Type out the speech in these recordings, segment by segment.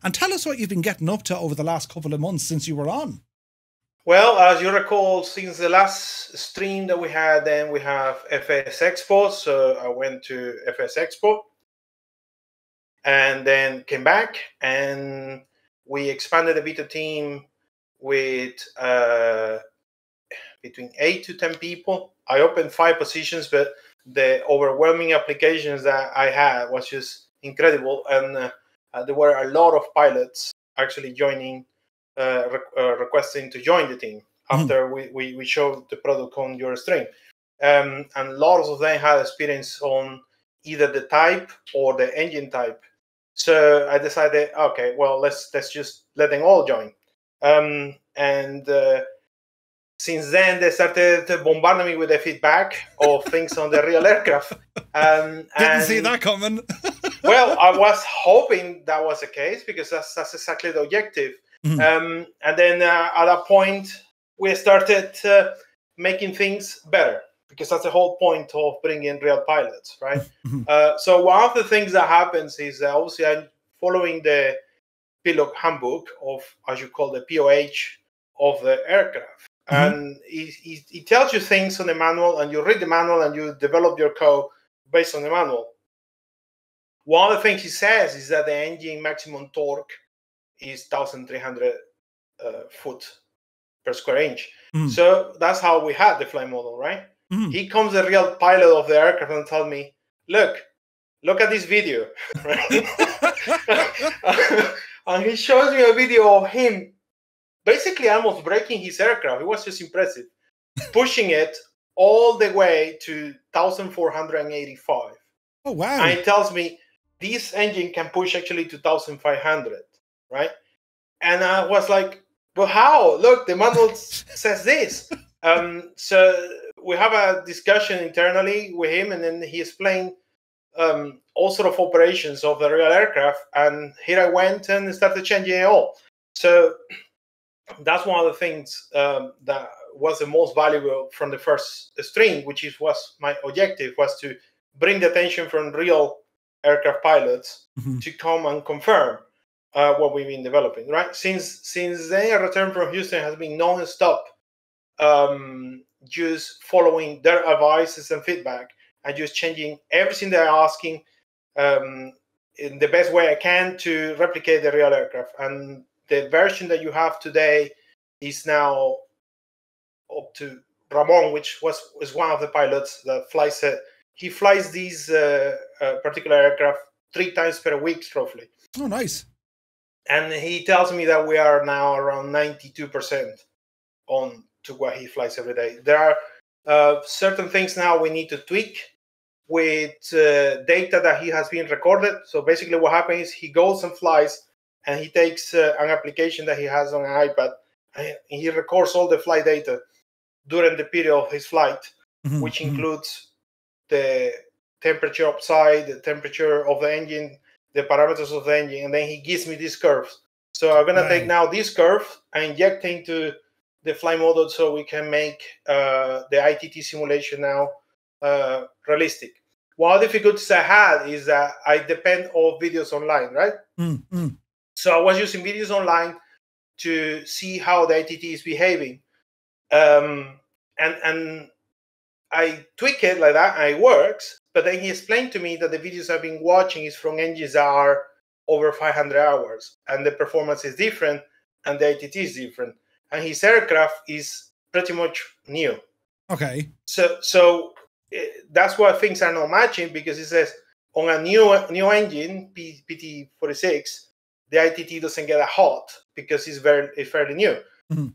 And tell us what you've been getting up to over the last couple of months since you were on. Well, as you recall, since the last stream that we had, then we have FS Expo. So I went to FS Expo and then came back, and we expanded a bit the team with between 8 to 10 people. I opened 5 positions, but the overwhelming applications that I had was just incredible. And there were a lot of pilots actually joining, requesting to join the team after we showed the product on your stream. And lots of them had experience on either the type or the engine type. So I decided, okay, well, let's just let them all join. Since then, they started bombarding me with the feedback of things on the real aircraft. Didn't see that coming. Well, I was hoping that was the case, because that's exactly the objective. And then at that point, we started making things better, because that's the whole point of bringing real pilots, right? So one of the things that happens is that obviously I'm following the pilot handbook of, as you call the POH of the aircraft. And he tells you things on the manual, and you read the manual and you develop your code based on the manual. One of the things he says is that the engine maximum torque is 1,300 foot per square inch. So that's how we had the flight model, right? He comes, the real pilot of the aircraft, and tells me, look at this video, right? And he shows me a video of him basically almost breaking his aircraft. It was just impressive. Pushing it all the way to 1,485. Oh, wow. And he tells me this engine can push actually to 1,500, right? And I was like, but how? Look, the manual says this. So we have a discussion internally with him, and then he explained all sort of operations of the real aircraft. And here I went and started changing it all. So that's one of the things that was the most valuable from the first stream, which was my objective, was to bring the attention from real aircraft pilots to come and confirm what we've been developing, right? Since then, a return from Houston has been non-stop, just following their advices and feedback, and just changing everything they're asking in the best way I can to replicate the real aircraft. And the version that you have today is now up to Ramon, which is one of the pilots that flies it. He flies these particular aircraft 3 times per week, roughly. Oh, nice. And he tells me that we are now around 92% on to what he flies every day. There are certain things now we need to tweak with data that he has been recorded. So basically what happens is he goes and flies, and he takes an application that he has on an iPad, and he records all the flight data during the period of his flight, which includes the temperature outside, the temperature of the engine, the parameters of the engine, and then he gives me these curves. So I'm going to take now these curves and inject into the flight model so we can make the ITT simulation now realistic. One difficulties I had is that I depend on videos online, right? So I was using videos online to see how the ITT is behaving. And I tweak it like that, and it works. But then he explained to me that the videos I've been watching is from engines that are over 500 hours, and the performance is different, and the ITT is different. And his aircraft is pretty much new. Okay. So that's why things are not matching, because it says on a new engine, PT46, the ITT doesn't get hot because it's fairly new.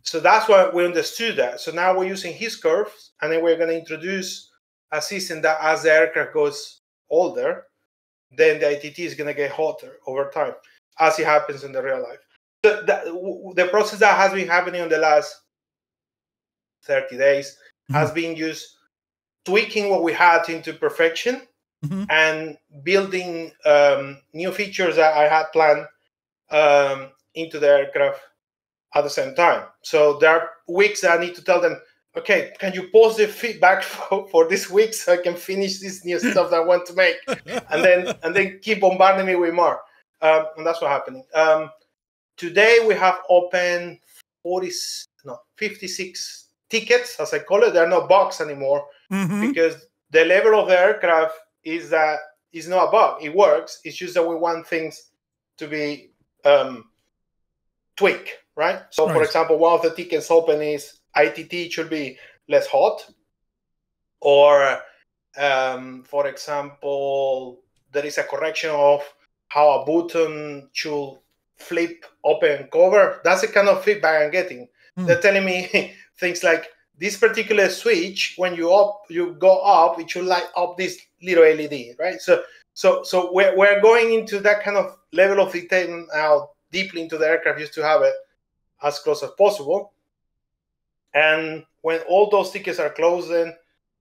So that's why we understood that. So now we're using his curves, and then we're going to introduce a system that as the aircraft goes older, then the ITT is going to get hotter over time, as it happens in the real life. So the process that has been happening in the last 30 days has been just tweaking what we had into perfection and building new features that I had planned into the aircraft at the same time. So there are weeks that I need to tell them, okay, can you post the feedback for this week so I can finish this new stuff that I want to make, and then keep bombarding me with more. And that's what's happening. today we have open 56 tickets, as I call it. There are no bugs anymore because the level of the aircraft is that it's not a bug. It works. It's just that we want things to be tweaked, right? So, for example, one of the tickets open is ITT should be less hot, or for example, there is a correction of how a button should flip, open, cover. That's the kind of feedback I'm getting. They're telling me things like, this particular switch, when you go up, it should light up this little LED, right? So we're going into that kind of level of detail now, deeply into the aircraft, just to have it as close as possible. And when all those tickets are closed, then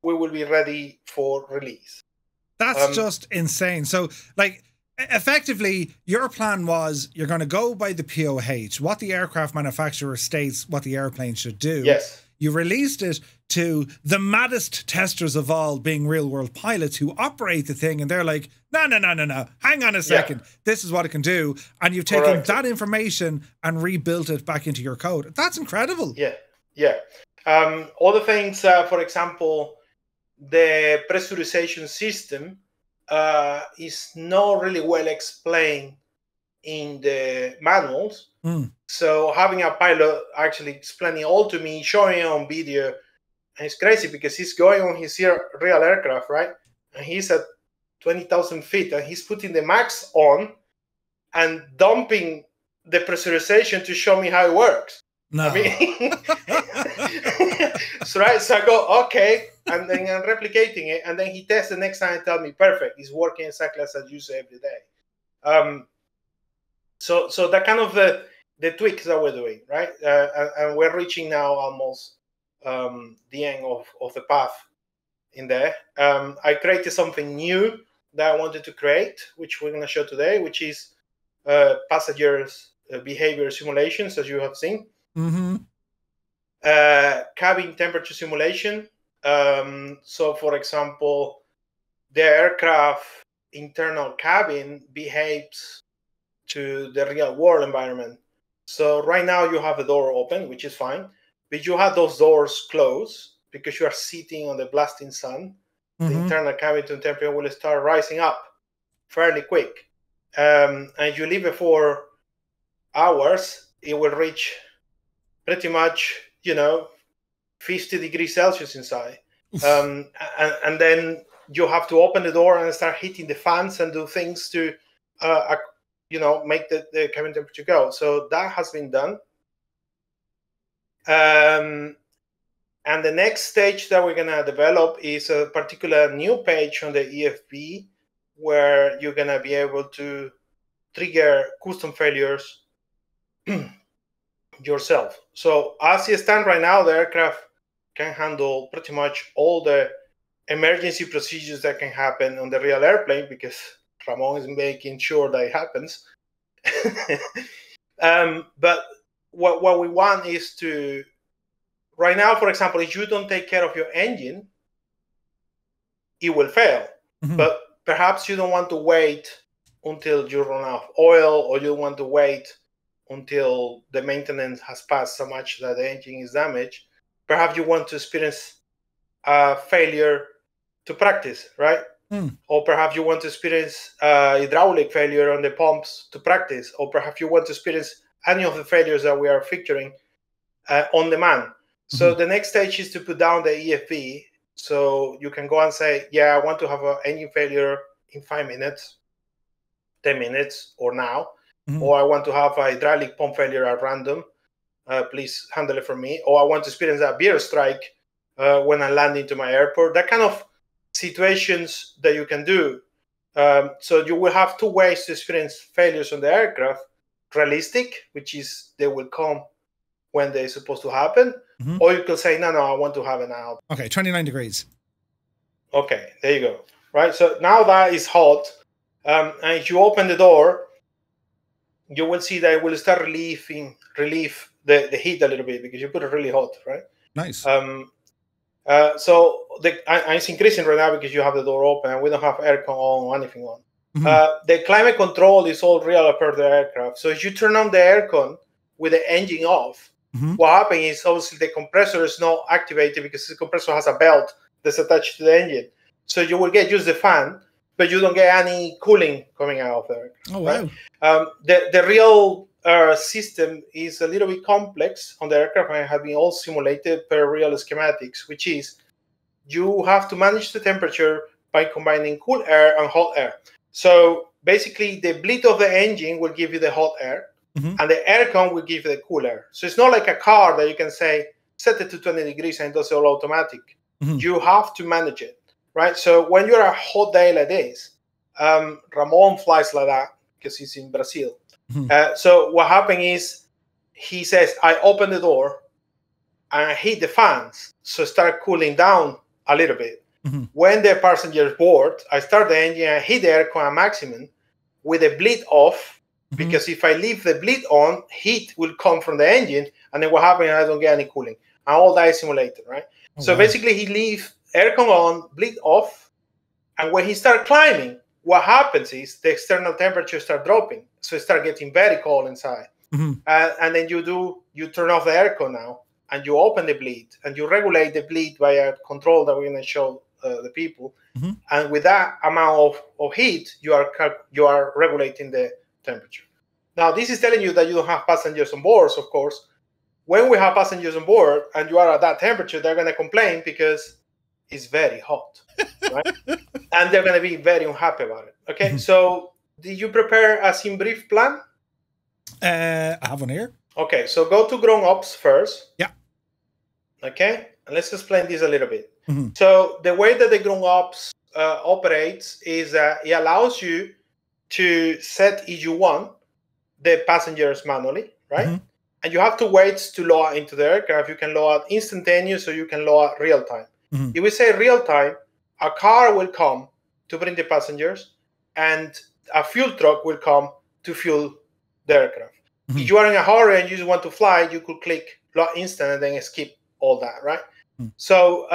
we will be ready for release. That's just insane. So, like, effectively, your plan was you're going to go by the POH, what the aircraft manufacturer states what the airplane should do. Yes. You released it to the maddest testers of all, being real-world pilots who operate the thing, and they're like, no, hang on a second. This is what it can do. And you've taken that information and rebuilt it back into your code. That's incredible. Yeah. Other things, for example, the pressurization system is not really well explained in the manuals. So having a pilot actually explaining all to me, showing it on video, and it's crazy because he's going on his real aircraft, right? And he's at 20,000 feet, and he's putting the max on and dumping the pressurization to show me how it works. No. I mean, so I go, okay, and then I'm replicating it, and then he tests the next time and tells me, perfect, it's working exactly as I use it every day. So that kind of the tweaks that we're doing, right? And we're reaching now almost the end of the path in there. I created something new that I wanted to create, which we're going to show today, which is passengers' behavior simulations, as you have seen. Cabin temperature simulation. So, for example, the aircraft internal cabin behaves to the real world environment. So right now you have the door open, which is fine, but you have those doors closed because you are sitting on the blasting sun. The internal cabin temperature will start rising up fairly quick. And you leave it for hours, it will reach pretty much, 50 degrees Celsius inside. And then you have to open the door and start hitting the fans and do things to, make the cabin temperature go. So that has been done. And the next stage that we're going to develop is a particular new page on the EFB where you're going to be able to trigger custom failures yourself. So as it stands right now, the aircraft can handle pretty much all the emergency procedures that can happen on the real airplane because Ramon is making sure that it happens. But what we want is to, right now, for example, if you don't take care of your engine, it will fail. But perhaps you don't want to wait until you run out of oil, or you want to wait until the maintenance has passed so much that the engine is damaged. Perhaps you want to experience a failure to practice, right? Or perhaps you want to experience hydraulic failure on the pumps to practice, or perhaps you want to experience any of the failures that we are featuring on demand. So the next stage is to put down the EFB, so you can go and say, yeah, I want to have an engine failure in 5 minutes, 10 minutes, or now, or I want to have a hydraulic pump failure at random. Please handle it for me. Or I want to experience a beer strike when I land into my airport. That kind of situations that you can do. So you will have two ways to experience failures on the aircraft. Realistic, which is they will come when they're supposed to happen. Or you can say, no, I want to have it now. Okay, 29 degrees. Okay, there you go. Right, so now that is hot. And if you open the door, you will see that it will start relieve the heat a little bit because you put it really hot, right? Nice. So it's increasing right now because you have the door open and we don't have aircon on or anything on. The climate control is all real per the aircraft. So if you turn on the aircon with the engine off, what happens is obviously the compressor is not activated because the compressor has a belt that's attached to the engine. So you will get use the fan, but you don't get any cooling coming out of there. Oh, wow. Right? The real system is a little bit complex on the aircraft and have been all simulated per real schematics, which is you have to manage the temperature by combining cool air and hot air. So basically, the bleed of the engine will give you the hot air, and the aircon will give you the cool air. So it's not like a car that you can say, set it to 20 degrees and it does it all automatic. You have to manage it, right? So when you're a hot day like this, Ramon flies like that because he's in Brazil. So what happened is he says, I open the door and I hit the fans, so start cooling down a little bit. When the passengers board, I start the engine and hit the aircon at maximum with the bleed off, because if I leave the bleed on, heat will come from the engine, and then what happens, I don't get any cooling. And all that is simulated, right? So basically, he leaves aircon on, bleed off, and when he starts climbing, what happens is the external temperature start dropping, so it start getting very cold inside. And then you turn off the aircon now, and you open the bleed, and you regulate the bleed by a control that we're going to show the people. And with that amount of heat, you are regulating the temperature. Now, this is telling you that you don't have passengers on board, of course. When we have passengers on board and you are at that temperature, they're going to complain because it's very hot, right? And they're going to be very unhappy about it. Okay, so did you prepare a sim brief plan? I have one here. Okay, so go to grown ups first. Yeah. Okay, and let's explain this a little bit. So the way that the grown ups operates is it allows you to set, if you want, the passengers manually, right? And you have to wait to load into the aircraft. You can load instantaneous, or you can load real time. If we say real time, a car will come to bring the passengers, and a fuel truck will come to fuel the aircraft. If you are in a hurry and you just want to fly, you could click load instant and then skip all that, right? So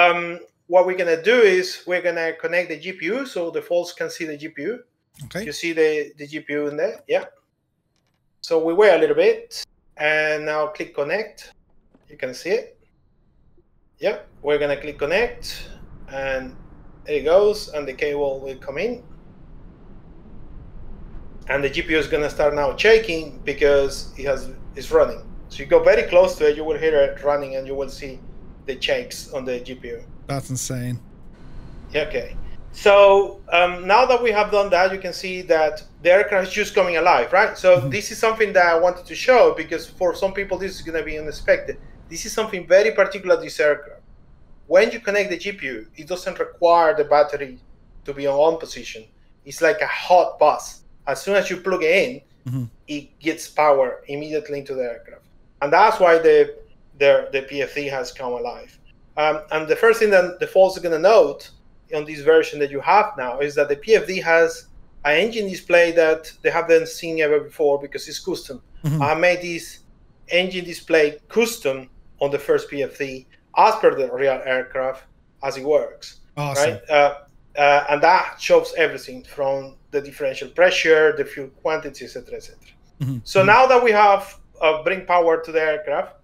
what we're going to do is we're going to connect the GPU so the folks can see the GPU. Okay. You see the GPU in there? Yeah. So we wait a little bit, and now click connect. You can see it. Yeah, we're going to click connect, and there it goes, and the cable will come in. And the GPU is going to start now shaking because it's running. So you go very close to it, you will hear it running, and you will see the shakes on the GPU. That's insane. Okay. So now that we have done that, you can see that the aircraft is just coming alive, right? So this is something that I wanted to show because for some people this is going to be unexpected. This is something very particular to this aircraft. When you connect the GPU, it doesn't require the battery to be on position. It's like a hot bus. As soon as you plug it in, it gets power immediately into the aircraft. And that's why the PFD has come alive. And the first thing that the folks are going to note on this version that you have now is that the PFD has an engine display that they haven't seen ever before because it's custom. I made this engine display custom on the first PFD as per the real aircraft as it works. Awesome. Right? And that shows everything from the differential pressure, the fuel quantity, etc., etc. So now that we have bring power to the aircraft,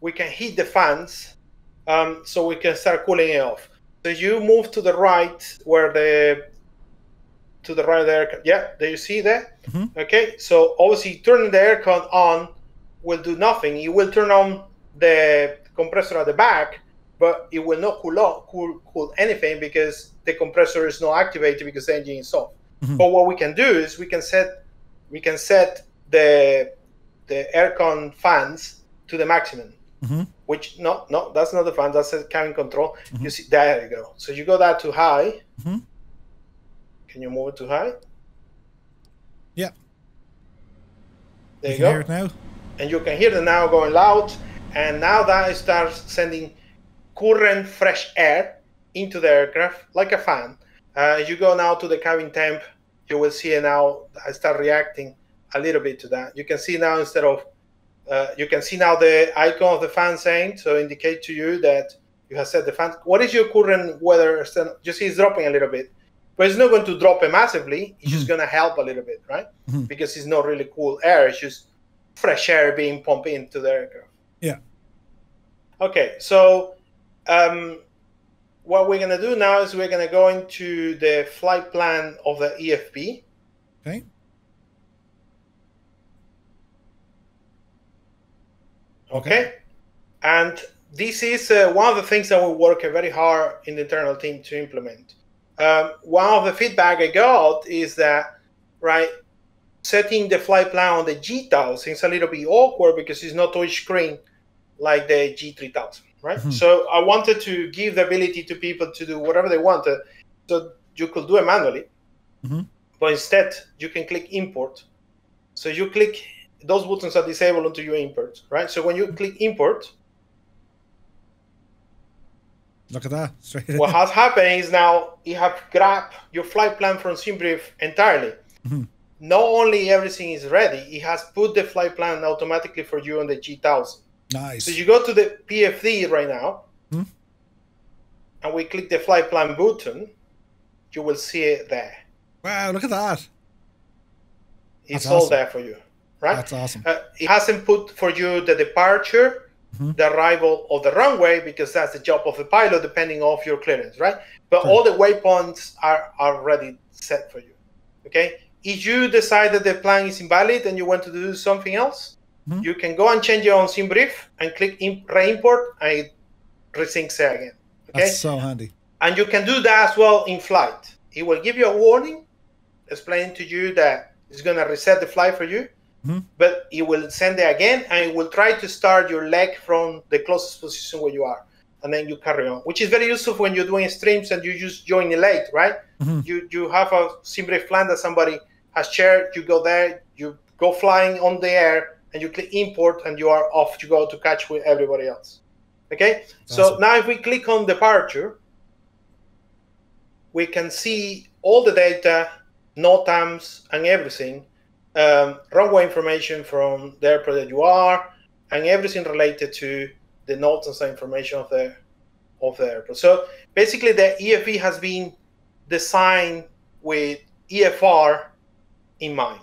we can hit the fans so we can start cooling it off. So you move to the right where the aircraft, yeah, do you see that? Okay, so obviously turning the aircon on will do nothing. It will turn on the compressor at the back, but it will not cool anything because the compressor is not activated because the engine is off. But what we can do is we can set the aircon fans to the maximum. Which no, that's not the fan. That's the cabin control. You see, there you go. So you go that to high. Can you move it to high? Yeah. There you can go. Hear it now. And you can hear the now going loud. And now that starts sending current, fresh air into the aircraft like a fan. As you go now to the cabin temp, you will see it now. I start reacting a little bit to that. You can see now instead of you can see now the icon of the fan saying, so indicate to you that you have set the fan. What is your current weather? You see it's dropping a little bit. but it's not going to drop it massively. It's just going to help a little bit, right? Because it's not really cool air. It's just fresh air being pumped into the aircraft. Yeah. Okay, so what we're going to do now is we're going to go into the flight plan of the EFP. Okay. Okay. And this is one of the things that we work very hard in the internal team to implement. One of the feedback I got is that, right, setting the flight plan on the G1000 is a little bit awkward because it's not touch screen like the G3000, right? So I wanted to give the ability to people to do whatever they wanted. So you could do it manually, but instead you can click import. So you click, those buttons are disabled until you import, right? So when you click import, look at that. What has happened is now you have grabbed your flight plan from SimBrief entirely. Not only everything is ready, it has put the flight plan automatically for you on the G1000. Nice. So you go to the PFD right now, and we click the flight plan button, you will see it there. Wow, look at that. It's all there for you, right? That's awesome. It hasn't put for you the departure, the arrival of the runway, because that's the job of the pilot, depending on your clearance, right? But all the waypoints are already set for you, okay? If you decide that the plan is invalid and you want to do something else, you can go and change it on SimBrief and click re-import, and it resyncs it again, okay? That's so handy. And you can do that as well in flight. It will give you a warning, explaining to you that it's going to reset the flight for you, but it will send it again, and it will try to start your leg from the closest position where you are, and then you carry on, which is very useful when you're doing streams and you just join late, right? You have a SimBrief plan that somebody has shared, you go there, you go flying on the air, and you click import, and you are off to go to catch with everybody else, okay? So now if we click on departure, we can see all the data, NOTAMs, and everything, runway information from the airport that you are, and everything related to the NOTAMs and information of the airport. So basically, the EFE has been designed with EFR in mind.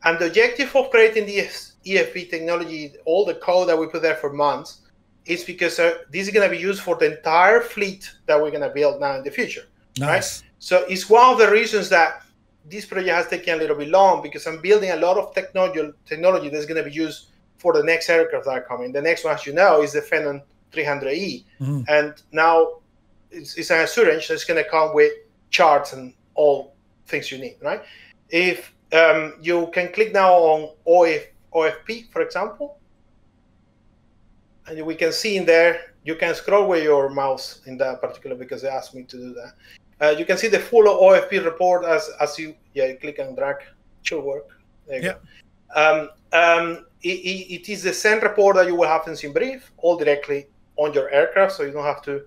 And the objective of creating this EFP technology, all the code that we put there for months, is because this is going to be used for the entire fleet that we're going to build now in the future. Nice. Right? So it's one of the reasons that this project has taken a little bit long, because I'm building a lot of technology that's going to be used for the next aircraft that are coming. The next one, as you know, is the Phenom 300E. And now it's an assurance that's going to come with charts and all things you need, right? If you can click now on OFP, for example, and we can see in there, you can scroll with your mouse in that particular, because they asked me to do that. You can see the full OFP report as you click and drag. Should work. There you go. It is the same report that you will have in SimBrief, all directly on your aircraft, so you don't have to,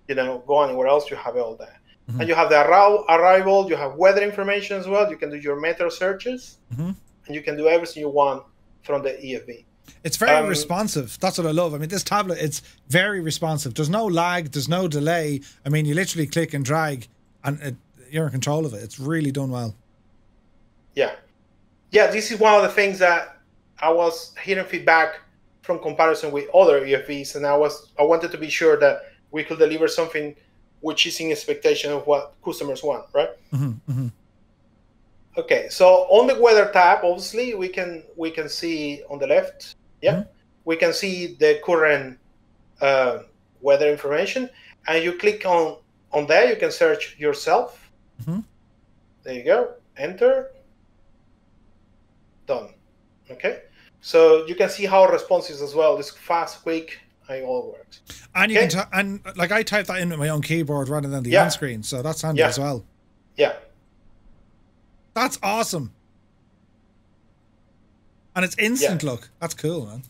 go anywhere else. You have it all there. And you have the arrival. You have weather information as well. You can do your meteo searches, and you can do everything you want from the EFB. It's very responsive. That's what I love. I mean, this tablet, it's very responsive. There's no lag. There's no delay. I mean, you literally click and drag, and you're in control of it. It's really done well. Yeah. This is one of the things that I was hearing feedback from comparison with other EFBs, and I wanted to be sure that we could deliver something which is in expectation of what customers want, right? Okay, so on the weather tab, obviously we can see on the left, we can see the current weather information, and you click on there, you can search yourself. There you go, enter, done. Okay, so you can see how responsive as well. It's fast, quick, and it all works. And you can like I type that in with my own keyboard rather than the end screen, so that's handy as well. Yeah. That's awesome. And it's instant look. That's cool, man.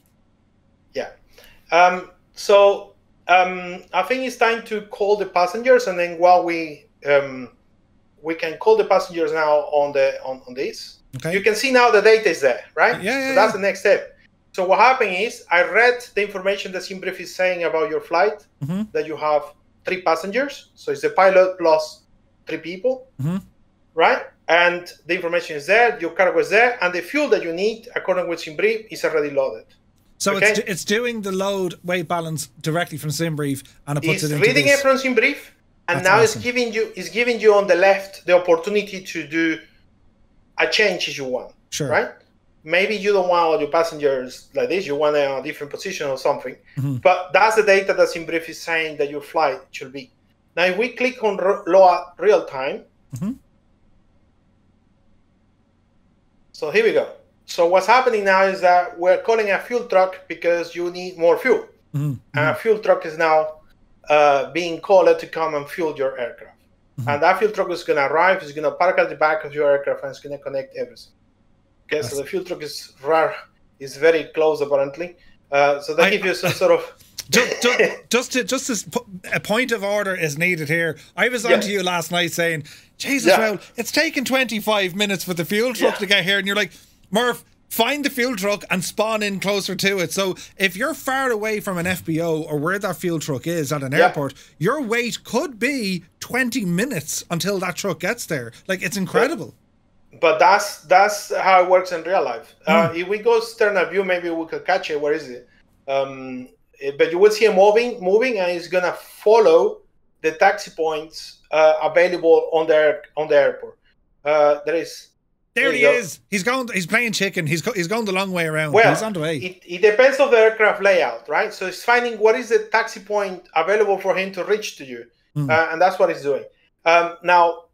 Yeah. So I think it's time to call the passengers, and then while we can call the passengers now on this. Okay. You can see now the data is there, right? So that's the next step. So what happened is I read the information that SimBrief is saying about your flight, that you have 3 passengers. So it's the pilot plus 3 people, right? And the information is there, your cargo is there, and the fuel that you need, according with SimBrief, is already loaded. So it's doing the load weight balance directly from SimBrief, and it puts it into reading this. it from SimBrief, and now awesome. it's giving you on the left the opportunity to do a change if you want. Sure. Right? Maybe you don't want all your passengers like this. You want them in a different position or something. But that's the data that SimBrief is saying that your flight should be. Now, if we click on load real time, so here we go. So what's happening now is that we're calling a fuel truck because you need more fuel. And a fuel truck is now being called to come and fuel your aircraft. And that fuel truck is going to arrive, it's going to park at the back of your aircraft, and it's going to connect everything. Okay, so the fuel truck is very close apparently. So that gives you some sort of just as a point of order is needed here. I was on to you last night saying, Jesus, Raul, it's taken 25 minutes for the fuel truck to get here, and you're like, Murph, find the fuel truck and spawn in closer to it. So if you're far away from an FBO or where that fuel truck is at an airport, your wait could be 20 minutes until that truck gets there. Like, it's incredible. But that's how it works in real life. If we go external view, maybe we could catch it. Where is it? But you will see it moving, and it's gonna follow the taxi points available on the airport. There he is. He's playing chicken. He's going the long way around. Well, he's on the way. It depends on the aircraft layout, right? So it's finding what is the taxi point available for him to reach to you, and that's what he's doing. Now.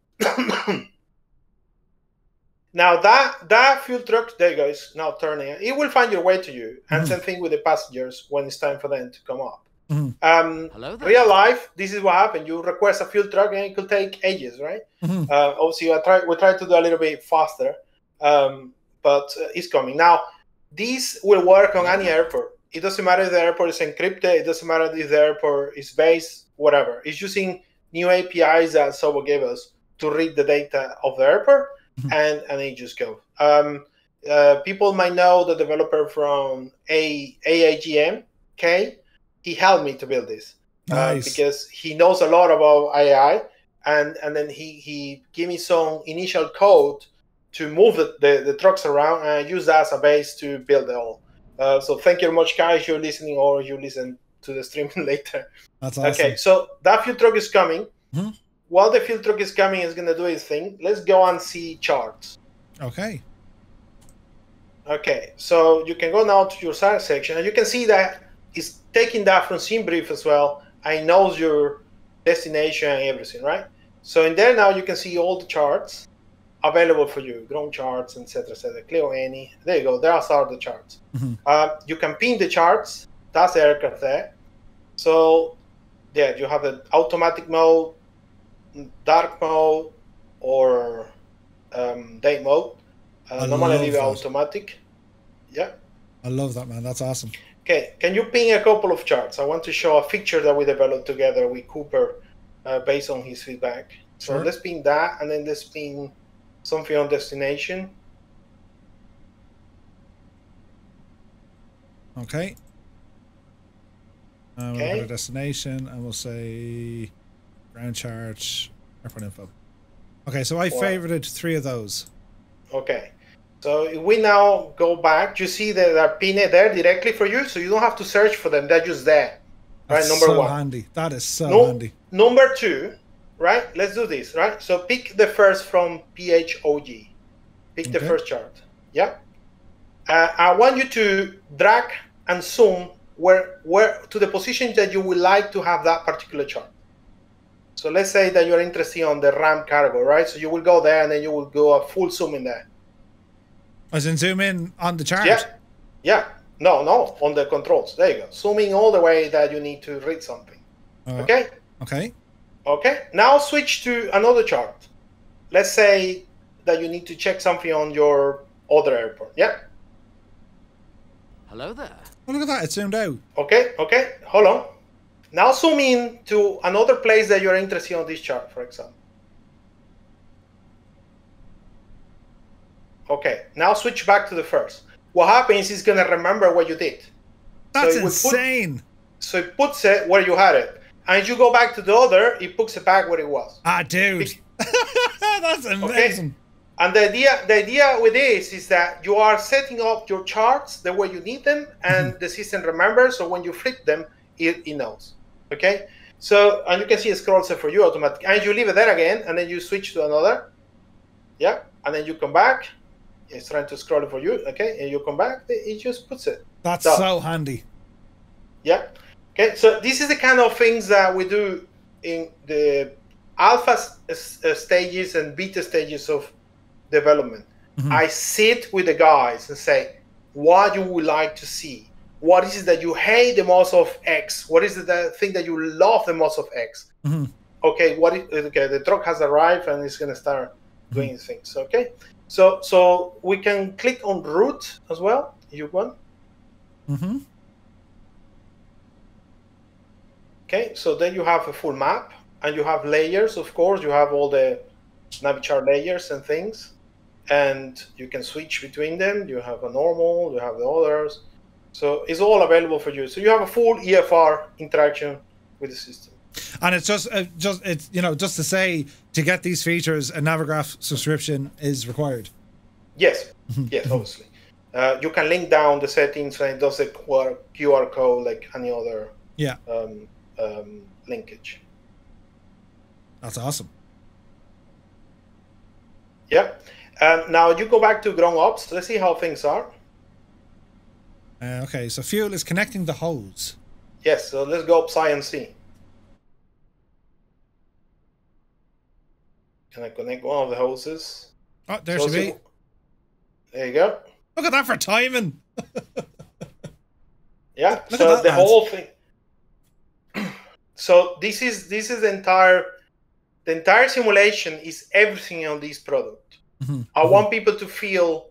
Now that fuel truck, there you go, is now turning. It will find your way to you, and same thing with the passengers when it's time for them to come up. Hello there. Real life, this is what happened. You request a fuel truck, and it could take ages, right? Obviously, we try to do a little bit faster, but it's coming. Now, this will work on any airport. It doesn't matter if the airport is encrypted. It doesn't matter if the airport is based, whatever. It's using new APIs that Sobo gave us to read the data of the airport. And it just goes. People might know the developer from AIGM, K. He helped me to build this because he knows a lot about AI, and then he gave me some initial code to move the trucks around, and I use that as a base to build it all. So thank you very much, guys. You're listening, or you listen to the streaming later. That's awesome. Okay, so that fuel truck is coming. While the fuel truck is coming, it's going to do its thing. Let's go and see charts. Okay. Okay, so you can go now to your side section, and you can see that it's taking that from SimBrief as well, and it knows your destination and everything, right? So in there now, you can see all the charts available for you, ground charts, etc., clear any. There you go. There are the charts. You can pin the charts. That's the aircraft there. So, yeah, you have the automatic mode, dark mode, or day mode. Normally leave it automatic. Yeah. I love that, man. That's awesome. Okay, can you ping a couple of charts? I want to show a feature that we developed together with Cooper based on his feedback. So let's ping that, and then let's ping something on destination. Okay. We'll put a destination, and we'll say ground charge, airport info. Okay, so I favorited 3 of those. Okay, so if we now go back, you see that they're pinned there directly for you, so you don't have to search for them. They're just there. That's right, number 1. Handy. That is so handy. Number 2, right? Let's do this, right? So pick the first from PHOG. Pick the first chart. Yeah. I want you to drag and zoom where to the position that you would like to have that particular chart. So let's say that you're interested on the RAM cargo, right? So you will go there, and then you will go a full zoom in there. As in zoom in on the chart? Yeah. No, on the controls. There you go. Zooming all the way that you need to read something. Okay? Okay. Now switch to another chart. Let's say that you need to check something on your other airport. Yeah? Hello there. Oh, look at that. It zoomed out. Okay. Hold on. Now zoom in to another place that you're interested on this chart, for example. Okay. Now switch back to the first. What happens is going to remember what you did. That's insane. So it puts it where you had it. And if you go back to the other, it puts it back where it was. Dude. That's amazing. Okay? And the idea with this is that you are setting up your charts the way you need them, and the system remembers. So when you flip them, it knows. Okay. So, and you can see it scrolls it for you automatically, and you leave it there again, and then you switch to another. Yeah, and then you come back. It's trying to scroll it for you. Okay, and you come back. It just puts it. That's so handy. Yeah. Okay. So this is the kind of things that we do in the alpha stages and beta stages of development. I sit with the guys and say, what you would like to see? What is it that you hate the most of X? What is the thing that you love the most of X? Okay, okay, the truck has arrived and it's gonna start doing things. Okay, so we can click on route as well if you want. Okay, so then you have a full map and you have layers. Of course, you have all the Navichart layers and things, and you can switch between them. You have a normal, you have the others, so it's all available for you. So you have a full EFR interaction with the system. And it's just to say, to get these features, a Navigraph subscription is required. Yes, yes, obviously. You can link down the settings, and it does a QR code like any other linkage. That's awesome. Yeah. Now you go back to ground ops. Let's see how things are. Okay, so fuel is connecting the hose. Yes, so let's go up Psi and C. Can I connect one of the hoses? Oh, there should be. There you go. Look at that for timing. Yeah, so the whole thing. So this is the entire simulation is everything on this product. I want people to feel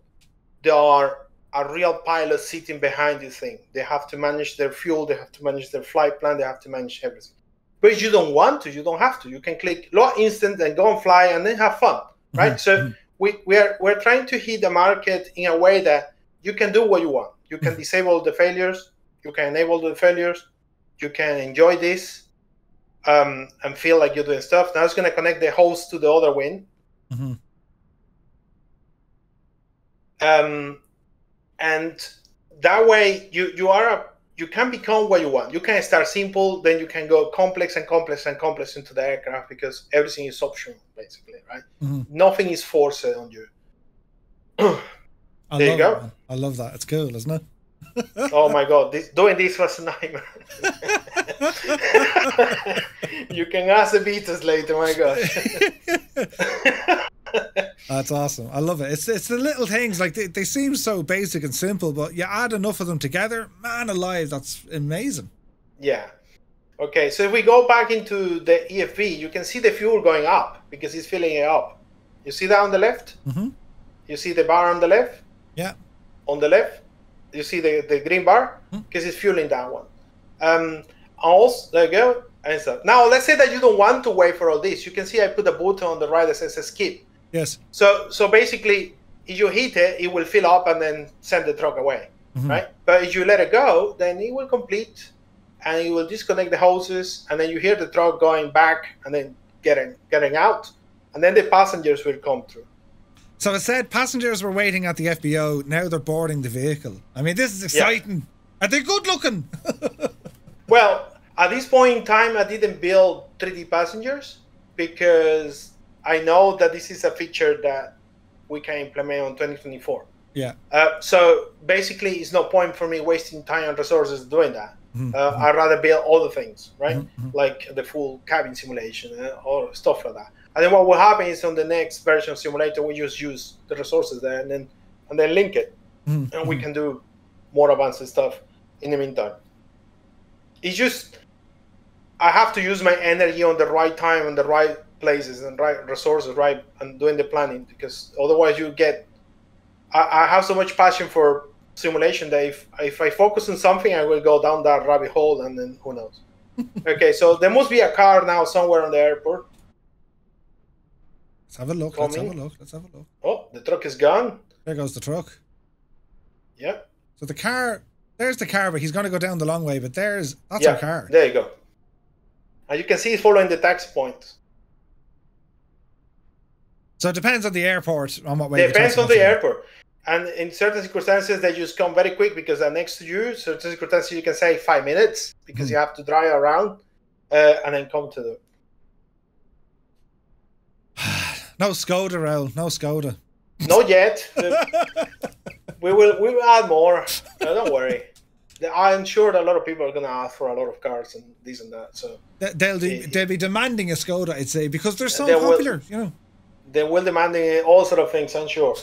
they are a real pilot sitting behind this thing. They have to manage their fuel, they have to manage their flight plan, they have to manage everything. But if you don't want to, you don't have to. You can click load instant and go and fly and then have fun, right? So we're trying to hit the market in a way that you can do what you want. You can disable the failures, you can enable the failures, you can enjoy this and feel like you're doing stuff. Now it's going to connect the host to the other wing. And that way you can become what you want. You can start simple, then you can go complex and complex and complex into the aircraft, because everything is optional, basically, right? Nothing is forced on you. There you go. I love that. It's cool, isn't it? Oh my God, doing this was a nightmare. You can ask the beaters later, my God. That's awesome. I love it. It's the little things, like they seem so basic and simple, but you add enough of them together, man alive, that's amazing. Yeah. Okay, so if we go back into the EFV, you can see the fuel going up because it's filling it up. You see that on the left? You see the bar on the left? Yeah. On the left, you see the green bar? Because it's fueling that one. Also, there you go. And stuff. Now, let's say that you don't want to wait for all this. You can see I put a button on the right that says skip. Yes. So basically, if you hit it, it will fill up and then send the truck away, right? But if you let it go, then it will complete, and it will disconnect the hoses, and then you hear the truck going back and then getting out, and then the passengers will come through. So it said passengers were waiting at the FBO. Now they're boarding the vehicle. I mean, this is exciting. Yeah. Are they good looking? Well, at this point in time, I didn't build 3D passengers because I know that this is a feature that we can implement on 2024. Yeah. So basically, it's no point for me wasting time and resources doing that. I'd rather build other things, right? Like the full cabin simulation or stuff like that. And then what will happen is on the next version of simulator, we just use the resources there and then link it, and we can do more advanced stuff in the meantime. It's just I have to use my energy on the right time and the right places and right resources, right, and doing the planning, because otherwise you get. I have so much passion for simulation that if I focus on something, I will go down that rabbit hole, and then who knows. Okay, so there must be a car now somewhere on the airport. Let's have a look. Let's have a look. Oh, the truck is gone. There goes the truck. Yeah. So the car, there's the car, but he's going to go down the long way. But that's our car. There you go. And you can see it's following the taxi point. So it depends on the airport on what way. Depends on the airport. And in certain circumstances, they just come very quick because they're next to you. Certain circumstances, you can say 5 minutes because you have to drive around and then come to them. No Skoda, Raul. No Skoda. Not yet. We will add more. Don't worry. I'm sure that a lot of people are going to ask for a lot of cars and this and that. So they'll be demanding a Skoda, I'd say, because they're so popular. You know, they will demanding all sort of things. I'm sure.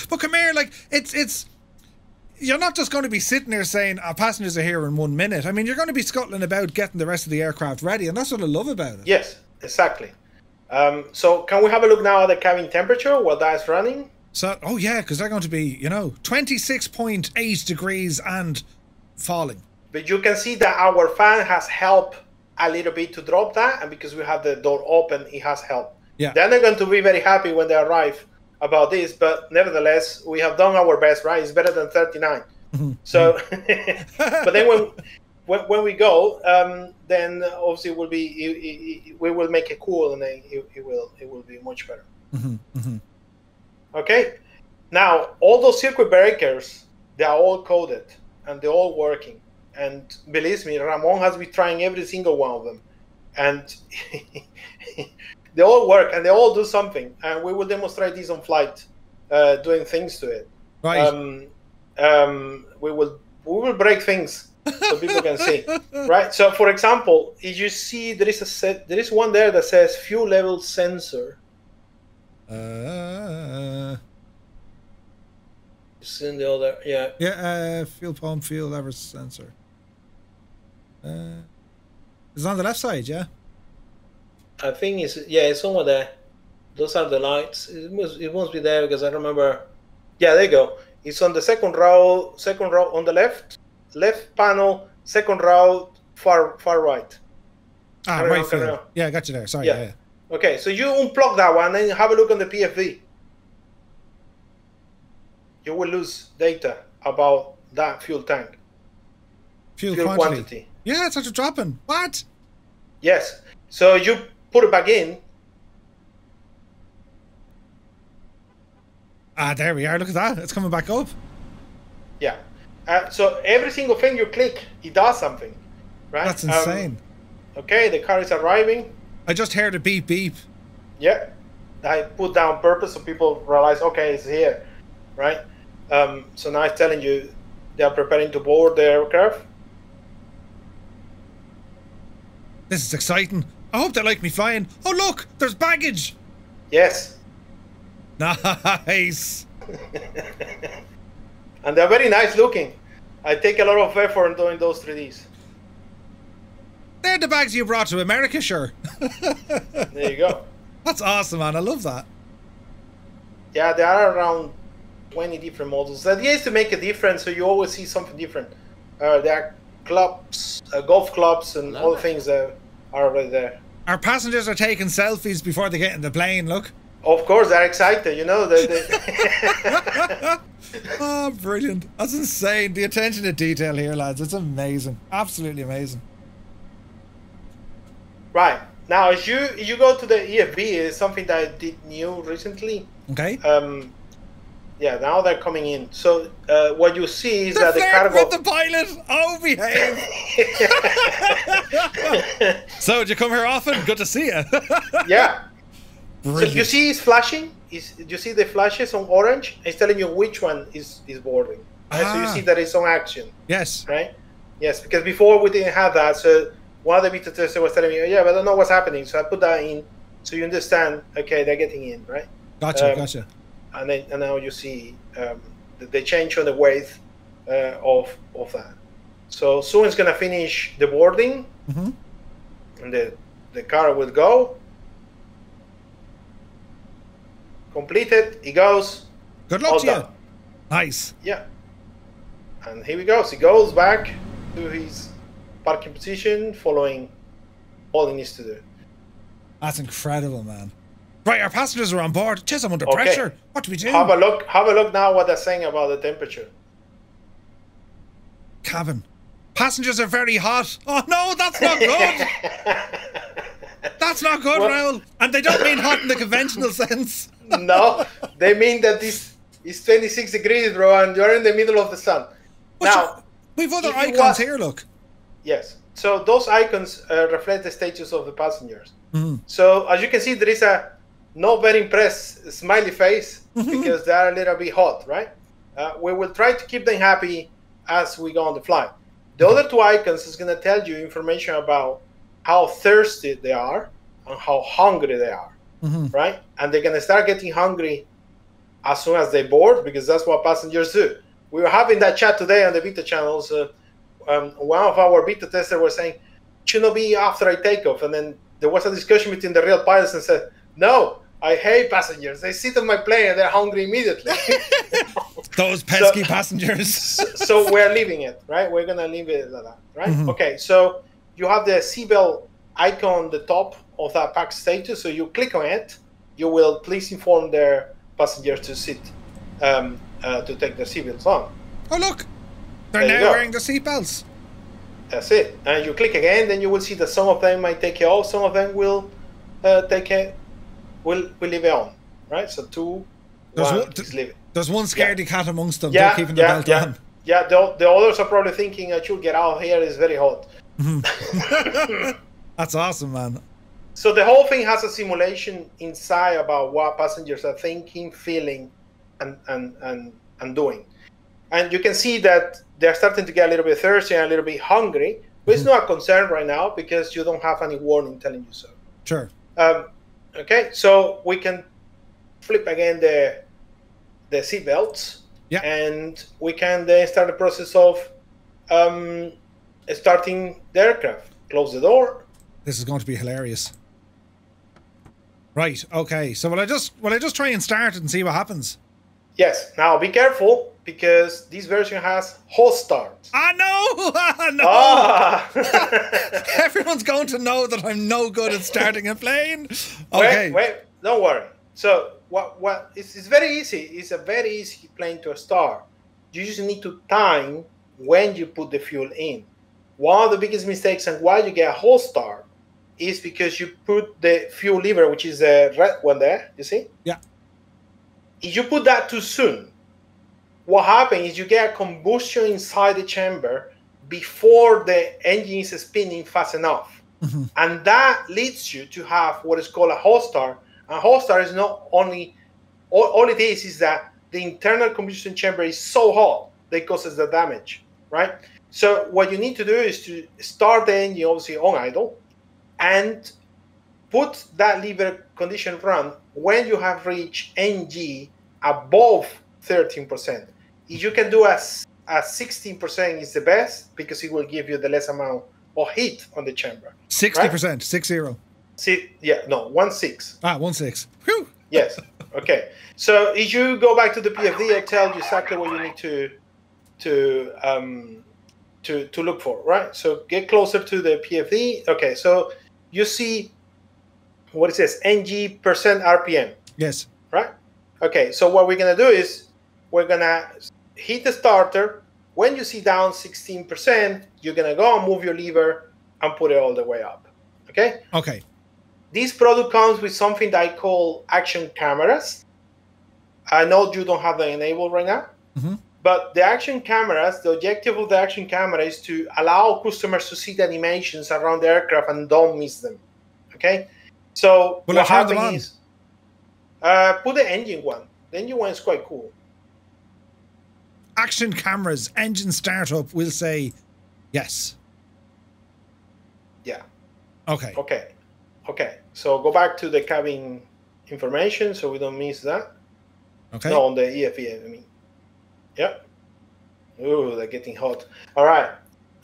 But come here, like it's. You're not just going to be sitting there saying our passengers are here in 1 minute. I mean, you're going to be scuttling about getting the rest of the aircraft ready, and that's what I love about it. Yes, exactly. So can we have a look now at the cabin temperature while that's running? So, oh yeah, because they're going to be, 26.8 degrees and falling. But you can see that our fan has helped a little bit to drop that, and because we have the door open, it has helped. Yeah. Then they're going to be very happy when they arrive about this, but nevertheless, we have done our best, right? It's better than 39. So, but then when we go, then obviously we will make it cool, and then it will be much better. Okay. Now all those circuit breakers, they are all coded and they're all working. And believe me, Ramon has been trying every single one of them, and they all work and they all do something. And we will demonstrate this on flight, doing things to it. Right. We will break things so people can see. Right. So, for example, if you see there is one there that says fuel level sensor. It's in the other, yeah. Yeah. Fuel pump, fuel level sensor. It's on the left side, yeah. I think it's somewhere there. Those are the lights. It must be there because I remember. Yeah, there you go. It's on the second row on the left panel, second row, far right. Right field. Yeah, I got you there. Sorry. Yeah. Okay, so you unplug that one and have a look on the PFV. You will lose data about that fuel tank. Fuel quantity. Yeah, it's actually dropping. What? Yes. So you put it back in. There we are. Look at that. It's coming back up. Yeah. So every single thing you click, it does something. Right? That's insane. Okay, the car is arriving. I just heard a beep beep. Yeah. I put down on purpose so people realize, okay, it's here. Right? So now it's telling you they are preparing to board the aircraft. This is exciting. I hope they like me flying. Oh, look, there's baggage. Yes. Nice. And they're very nice looking. I take a lot of effort in doing those 3Ds. They're the bags you brought to America, sure. There you go. That's awesome, man. I love that. Yeah, there are around 20 different models. The idea is to make a difference, so you always see something different. There are clubs, golf clubs, and all the things that are already there. Our passengers are taking selfies before they get in the plane, look. Of course, they're excited, you know. Oh, brilliant. That's insane. The attention to detail here, lads. It's amazing. Absolutely amazing. Right. Now, if you go to the EFB, it's something that I did new recently. Okay. Yeah, now they're coming in. So what you see is that the cargo... with the pilot! Oh, behave! So, did you come here often? Good to see you. Yeah. Brilliant. So you see it's flashing? You see the flashes on orange? It's telling you which one is boarding. Right? So you see that it's on action. Yes. Right? Yes, because before we didn't have that. So one of the beta testers was telling me, yeah, but I don't know what's happening. So I put that in so you understand, okay, they're getting in, right? Gotcha. And now you see the change on the weight of that. So soon it's going to finish the boarding, and the car will go. Completed. It goes. Good luck to you. Nice. Yeah. And here we go. So he goes back to his parking position, following all he needs to do. That's incredible, man. Right, our passengers are on board. Jeez, I'm under pressure. What do we do? Have a look now what they're saying about the temperature. Cabin. Passengers are very hot. Oh no, that's not good. That's not good, Raul. And they don't mean hot in the conventional sense. No, they mean that this is 26 degrees, bro, and you're in the middle of the sun. But now, we've other icons here, look. Yes. So those icons reflect the status of the passengers. So as you can see, there is a not very impressed smiley face because they are a little bit hot, right? We will try to keep them happy as we go on the flight. The other two icons is going to tell you information about how thirsty they are and how hungry they are, right? And they're going to start getting hungry as soon as they board, because that's what passengers do. We were having that chat today on the beta channels. One of our beta testers was saying, should not be after I take off. And then there was a discussion between the real pilots and said, no, I hate passengers. They sit on my plane and they're hungry immediately. Those pesky passengers. So we're leaving it, right? We're going to leave it like that, right? Okay, so you have the seatbelt icon on the top of that pack status. So you click on it. You will please inform their passengers to sit, to take their seatbelts on. Oh, look. They're now wearing the seatbelts. That's it. And you click again, then you will see that some of them might take it off. Some of them will take it. We'll leave it on, right? So just leave it. There's one scaredy cat amongst them. They're keeping the belt on. Yeah, the others are probably thinking, I should get out here. It's very hot. That's awesome, man. So the whole thing has a simulation inside about what passengers are thinking, feeling, and doing. And you can see that they're starting to get a little bit thirsty and a little bit hungry. But it's not a concern right now because you don't have any warning telling you so. Sure. Okay, so we can flip again the seatbelts, and we can then start the process of starting the aircraft. Close the door. This is going to be hilarious. Right. Okay. So will I just try and start it and see what happens? Yes. Now be careful because this version has hot start. Everyone's going to know that I'm no good at starting a plane. Okay. Wait. Don't worry. So what? It's very easy. It's a very easy plane to start. You just need to time when you put the fuel in. One of the biggest mistakes and why you get a hot start is because you put the fuel lever, which is the red one there. You see? Yeah. If you put that too soon, what happens is you get a combustion inside the chamber before the engine is spinning fast enough. And that leads you to have what is called a hot start. And hot start is not only, all it is that the internal combustion chamber is so hot that it causes the damage, right? So what you need to do is to start the engine obviously on idle and put that lever condition run when you have reached NG above 13%. If you can do a 16% is the best because it will give you the less amount of heat on the chamber. 60%, right? 60. Yeah, no, 16. 16. Whew. Yes. Okay. So if you go back to the PFD, I tell you exactly what you need to look for, right? So get closer to the PFD. Okay. So you see what it says, NG percent RPM. Yes. Right. Okay. So what we're gonna do is we're gonna hit the starter. When you see down 16%, you're gonna go and move your lever and put it all the way up. Okay. Okay. This product comes with something that I call action cameras. I know you don't have them enabled right now, but the action cameras, the objective of the action camera is to allow customers to see the animations around the aircraft and don't miss them. Okay? So what happens is, put the engine one. The engine one is quite cool. Action cameras, engine startup will say yes. Yeah. Okay. Okay, so go back to the cabin information so we don't miss that. Okay. No, on the EFE, I mean. Yep. Ooh, they're getting hot. All right.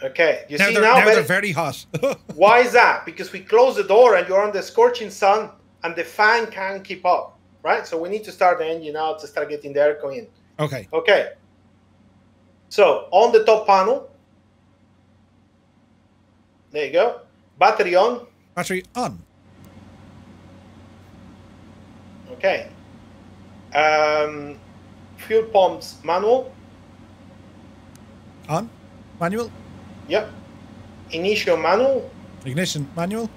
Okay. You see now they're very hot. Why is that? Because we close the door and you're on the scorching sun and the fan can't keep up, right? So we need to start the engine out to start getting the aircon in. Okay. Okay. So on the top panel, there you go. Battery on. Battery on. Okay. Fuel pumps manual. On. Manual. Yep. Ignition manual. Ignition manual.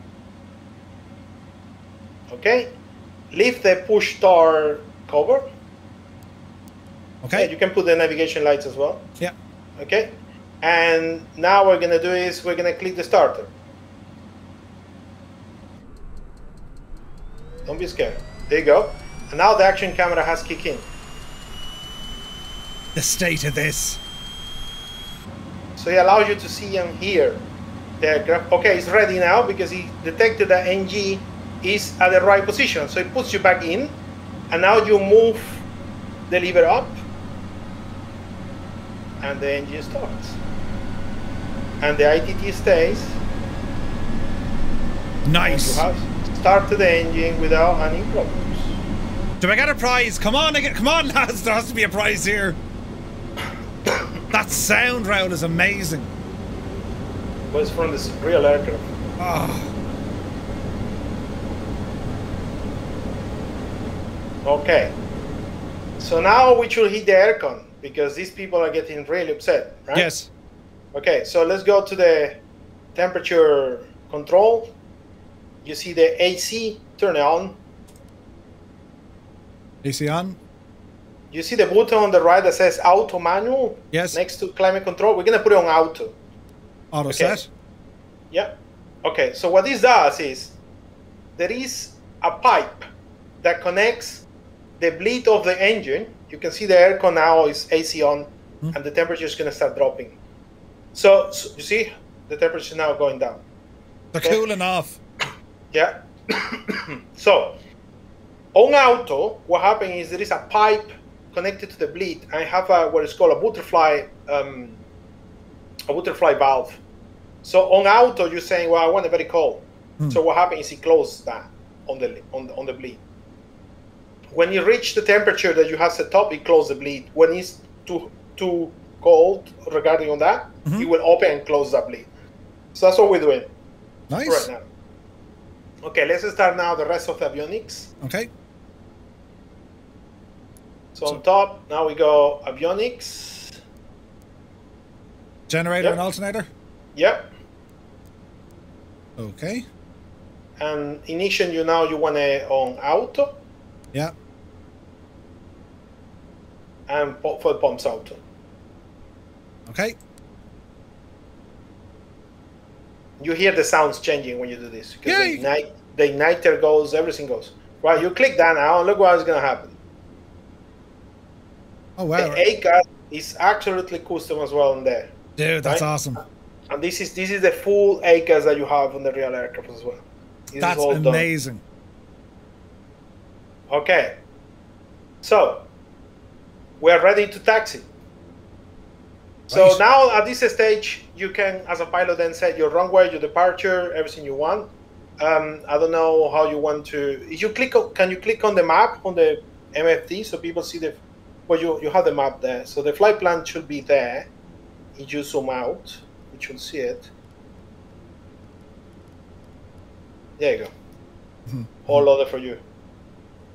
Okay, lift the push start cover. Okay. Yeah, you can put the navigation lights as well. Yeah. Okay, and now what we're gonna do is we're gonna click the starter. Don't be scared. There you go. And now the action camera has kicked in. The state of this. So it allows you to see and hear the aircraft. Okay, it's ready now because he detected that NG is at the right position. So it puts you back in, and now you move the lever up, and the engine starts. And the ITT stays. Nice. And you have started the engine without any problems. Do I get a prize? Come on, come on, lads. There has to be a prize here. That sound, Raul, is amazing. But it's from this real aircraft. Oh. Okay. So now we should hit the aircon because these people are getting really upset, right? Yes. Okay, so let's go to the temperature control. You see the AC, turn it on. AC on. You see the button on the right that says auto manual? Yes. Next to climate control. We're going to put it on auto. Auto Okay. set. Yeah. Okay, so what this does is there is a pipe that connects the bleed of the engine. You can see the aircon now is AC on, and the temperature is going to start dropping. So you see the temperature is now going down. They're cooling off. Yeah. So on auto, what happens is there is a pipe connected to the bleed. I have what is called a butterfly valve. So on auto, you're saying, well, I want it very cold. So what happens is he closes that on the bleed. When you reach the temperature that you have set up, it closes the bleed. When it's too cold regarding on that, it will open and close that bleed. So that's what we're doing Nice. right now. Okay, let's start now the rest of the avionics. Okay. So on top, now we go avionics. Generator Yep. and alternator. Yep. Okay. And ignition, you want it on auto, Yeah. and for pumps auto. Okay. You hear the sounds changing when you do this because Yeah. the igniter goes, everything goes. Right, you click that now, and look what is going to happen. Oh wow. The ACAS is absolutely custom as well in there. Dude, that's right? awesome. And this is the full ACAS that you have on the real aircraft as well. This That's is all amazing. done. Okay. So we are ready to taxi. So Right. now at this stage, you can, as a pilot, then set your runway, your departure, everything you want. I don't know how you want to. If you click, can you click on the map on the MFD so people see the? Well, you have the map there, so the flight plan should be there. If you zoom out, you should see it. There you go. All loaded for you.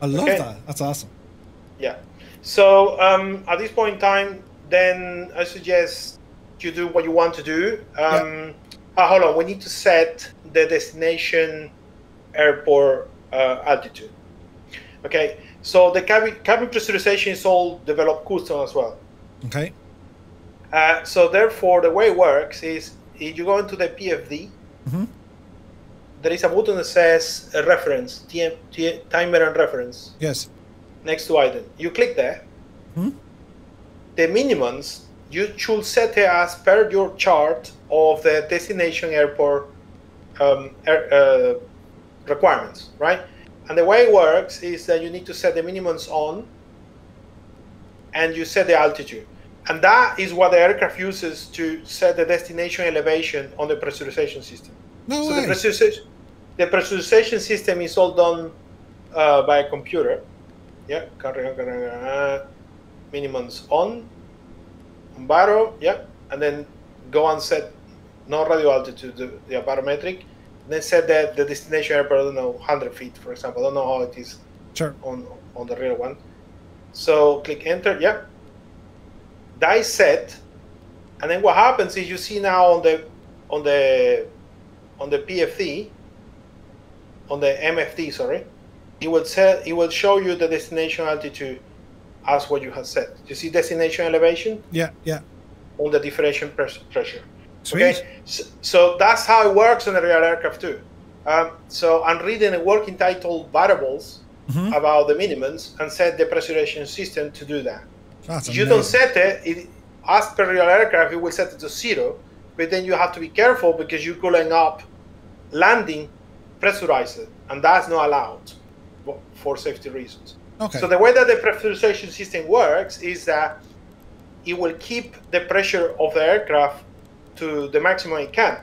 I love Okay. that. That's awesome. Yeah. So at this point in time, then I suggest you do what you want to do. Hold on. We need to set the destination airport altitude. Okay. So the cabin pressurization is all developed custom as well. Okay. So therefore, the way it works is if you go into the PFD, there is a button that says a reference, timer and reference. Yes. Next to item. You click there. The minimums, you should set it as per your chart of the destination airport requirements, right? And the way it works is that you need to set the minimums on, and you set the altitude. And that is what the aircraft uses to set the destination elevation on the pressurization system. No So way. the pressurization system is all done by a computer. Yeah, minimums on, baro, yeah, and then go and set no radio altitude, the barometric, then set the destination airport, I don't know, 100 feet, for example. I don't know how it is on the real one. So click enter, yeah. That is set, and then what happens is you see now on the PFD, on the MFD, sorry, it will show you the destination altitude as what you have set. You see destination elevation? Yeah, yeah. On the differential pressure. Sweet. Okay, so that's how it works on a real aircraft too. So I'm reading a working title variables about the minimums and set the pressurization system to do that. That's if you don't set it, as per real aircraft, it will set it to 0, but then you have to be careful because you're going up landing pressurized, and that's not allowed for safety reasons. Okay. So the way that the pressurization system works is that it will keep the pressure of the aircraft to the maximum it can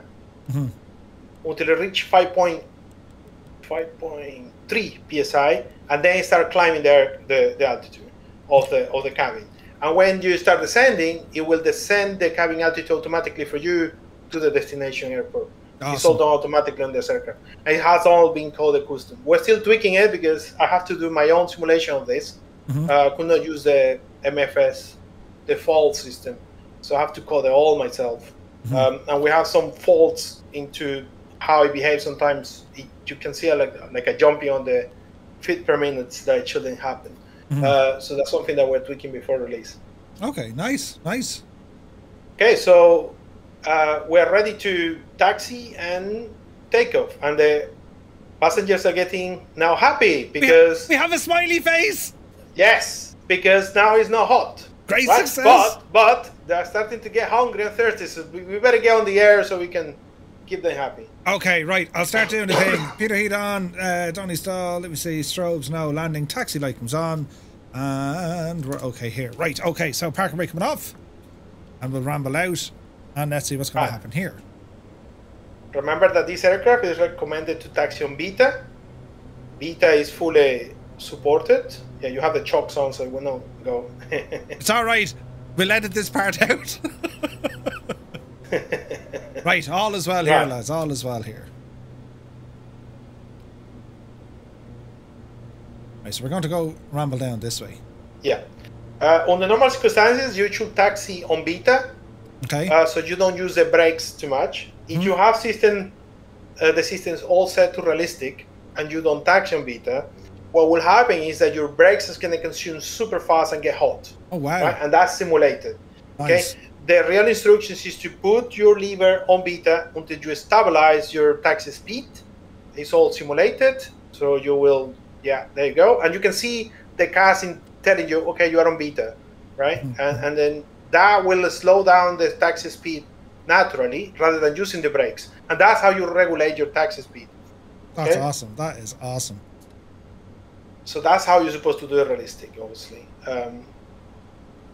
until it reach 5.3 psi, and then start climbing the altitude of the cabin. And when you start descending, it will descend the cabin altitude automatically for you to the destination airport. Awesome. It's all done automatically on this aircraft. And it has all been coded custom. We're still tweaking it because I have to do my own simulation of this. I could not use the MFS default system, so I have to code it all myself. And we have some faults into how it behaves. Sometimes you can see like a jumping on the feet per minute that it shouldn't happen. So that's something that we're tweaking before release. Okay, nice. Okay, so we're ready to taxi and take off, and the passengers are getting now happy because we have a smiley face. Yes, because now it's not hot. Great success. But they're starting to get hungry and thirsty, so we better get on the air so we can keep them happy. Okay, right. I'll start doing the thing. Peter heat on, Donny stall. Let me see. Strobes now landing. Taxi light comes on. And we're okay here. Right, okay. So park and brake coming off. And we'll ramble out. And let's see what's going to happen here. Remember that this aircraft is recommended to taxi on Beta. Beta is fully supported. Yeah, you have the chocks on, so it will not go. It's all right. We'll edit this part out. Right, all is well here, lads. All is well here. Right, so we're going to go ramble down this way. Yeah. On the normal circumstances, you should taxi on Beta. Okay. So you don't use the brakes too much. If you have the systems all set to realistic, and you don't taxi on Beta, what will happen is that your brakes is going to consume super fast and get hot. Oh, wow. Right? And that's simulated. Nice. Okay. The real instructions is to put your lever on Beta until you stabilize your taxi speed. It's all simulated. So you will, yeah, there you go. And you can see the casting telling you, okay, you are on Beta, right? And then that will slow down the taxi speed naturally rather than using the brakes. And that's how you regulate your taxi speed. That's awesome. That is awesome. So that's how you're supposed to do it realistic, obviously.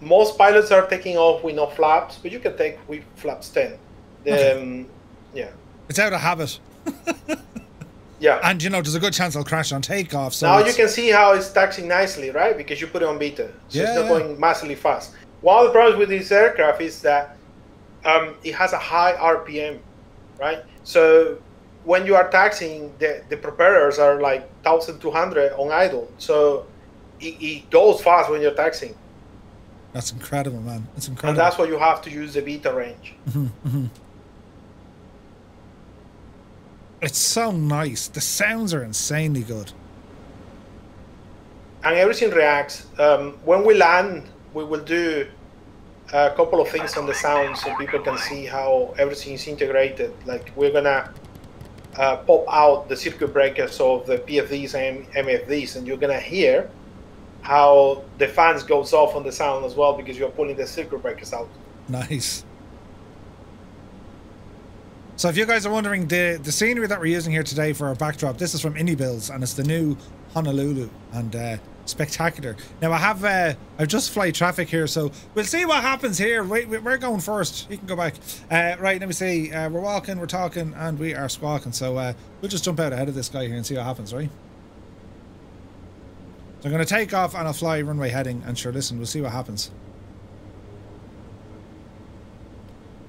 Most pilots are taking off with no flaps, but you can take with flaps 10. Yeah. It's out of habit. Yeah. And, you know, there's a good chance I'll crash on takeoff. So now you can see how it's taxiing nicely, right? Because you put it on Beta. So it's not going massively fast. One of the problems with this aircraft is that it has a high RPM, right? So when you are taxiing, the propellers are like 1,200 on idle. So it goes fast when you're taxiing. That's incredible, man. It's incredible. And that's why you have to use the Beta range. It's so nice. The sounds are insanely good. And everything reacts. When we land, we will do a couple of things on the sound so people can see how everything is integrated. Like we're gonna pop out the circuit breakers of the PFDs and MFDs, and you're gonna hear how the fans goes off on the sound as well because you're pulling the circuit breakers out. Nice. So if you guys are wondering, the scenery that we're using here today for our backdrop, this is from Builds, and it's the new Honolulu, and spectacular. Now I've just flight traffic here, so we'll see what happens here. We're going first. You can go back. Right, let me see. We're walking, we're talking, and we are squawking. So we'll just jump out ahead of this guy here and see what happens, right? So I'm going to take off and I'll fly runway heading, and sure, listen, we'll see what happens.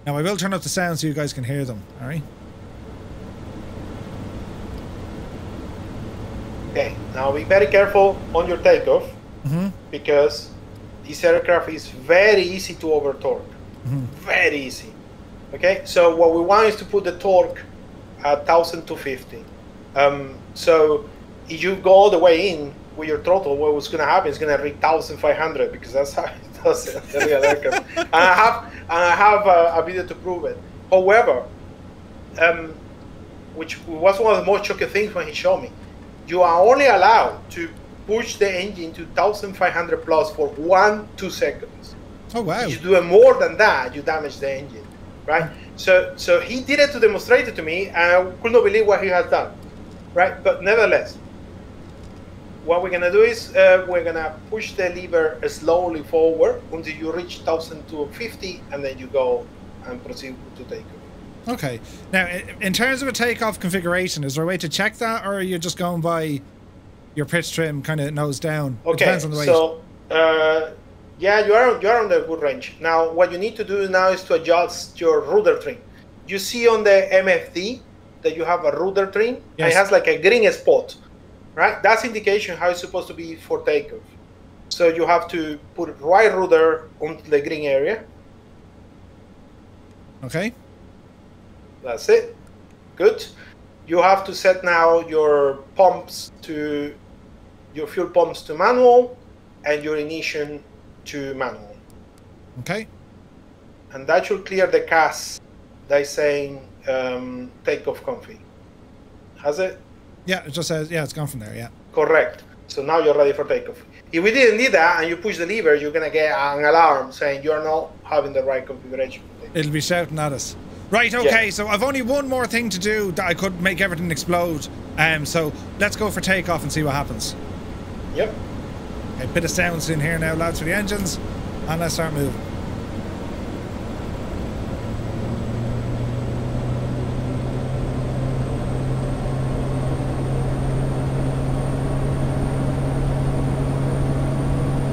Now I will turn up the sound so you guys can hear them, alright? Okay, now be very careful on your takeoff because this aircraft is very easy to over torque. Very easy. Okay, so what we want is to put the torque at 1,250. So if you go all the way in with your throttle, what was going to happen is going to reach 1,500 because that's how it does it. The real aircraft. And I have a video to prove it. However, which was one of the most shocking things when he showed me, you are only allowed to push the engine to 1,500 plus for 1-2 seconds. Oh wow! If you do more than that, you damage the engine, right? So he did it to demonstrate it to me, and I could not believe what he has done, right? But nevertheless, what we're gonna do is we're gonna push the lever slowly forward until you reach 1,250, and then you go and proceed to take off. Okay. Now, in terms of a takeoff configuration, is there a way to check that, or are you just going by your pitch trim kind of nose down? Okay. It depends on the weight. So yeah, you are on the good range. Now, what you need to do now is to adjust your rudder trim. You see on the MFD that you have a rudder trim, yes, and it has like a green spot, right? That's indication how it's supposed to be for takeoff. So you have to put right rudder onto the green area. Okay. That's it. Good. You have to set now your pumps to your fuel pumps to manual and your ignition to manual. Okay. And that should clear the CAS that is saying takeoff config. Has it? Yeah, it just says, yeah, it's gone from there, yeah. Correct. So now you're ready for takeoff. If we didn't need that and you push the lever, you're going to get an alarm saying you're not having the right configuration. It'll be shouting at us. Right, okay, yeah. So I've only one more thing to do that I could make everything explode. So let's go for takeoff and see what happens. Yep. A bit of sounds in here now, lads, for the engines, and let's start moving.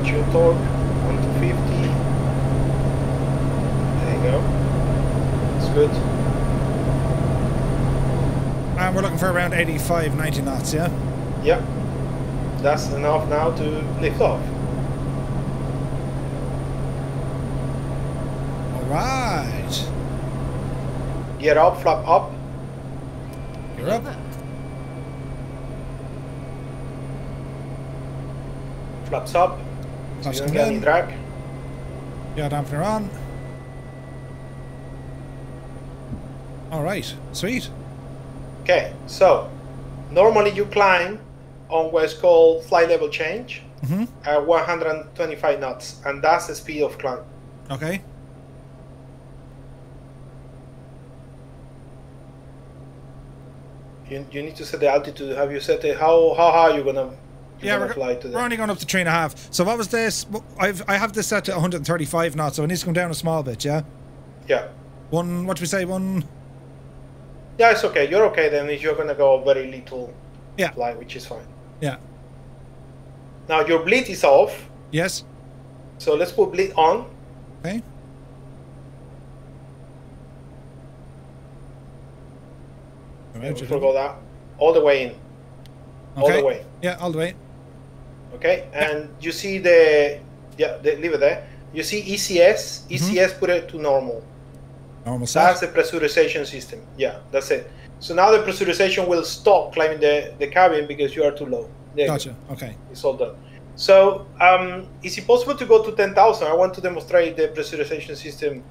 Fuel torque 1 to 50. There you go. It's good. And we're looking for around 85, 90 knots, yeah? Yeah. That's enough now to lift off. Alright. Gear up, flap up. You're up. Flaps up. So you don't get any drag. Yeah, dampener on. Alright, sweet. Okay, so normally you climb on what's called flight level change at 125 knots, and that's the speed of climb. Okay. You need to set the altitude. Have you set it? How high are you gonna fly to? We're only going up to 3.5. So what was this? I have this set to 135 knots, so it needs to come down a small bit, yeah? Yeah. What do we say? One? Yeah, it's okay. You're okay then if you're gonna go very little fly, which is fine. Yeah. Now your bleed is off. Yes. So let's put bleed on. Okay. Forgot that. All the way in. Okay. All the way. Yeah, all the way. Okay, and you see leave it there. You see ECS. ECS put it to normal. Normal set. That's the pressurization system. Yeah, that's it. So now the pressurization will stop climbing the cabin because you are too low. There Gotcha. Okay. It's all done. So is it possible to go to 10,000? I want to demonstrate the pressurization system.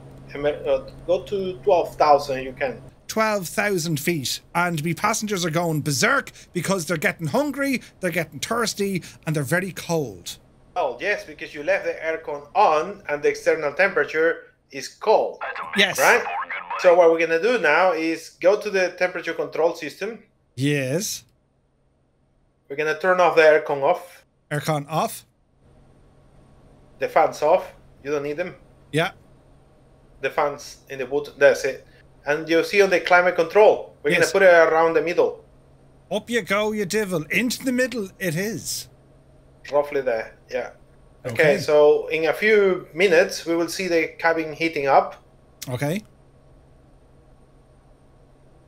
Go to 12,000. You can. 12,000 feet, and me passengers are going berserk because they're getting hungry, they're getting thirsty, and they're very cold. Oh yes, because you left the aircon on and the external temperature is cold. Yes. Right? So what we're gonna do now is go to the temperature control system. Yes. We're gonna turn off the aircon off. Aircon off. The fans off. You don't need them. Yeah. The fans in the boot. That's it. And you see on the climate control, we're going to put it around the middle. Up you go, you devil. Into the middle it is. Roughly there, yeah. Okay, so in a few minutes, we will see the cabin heating up. Okay.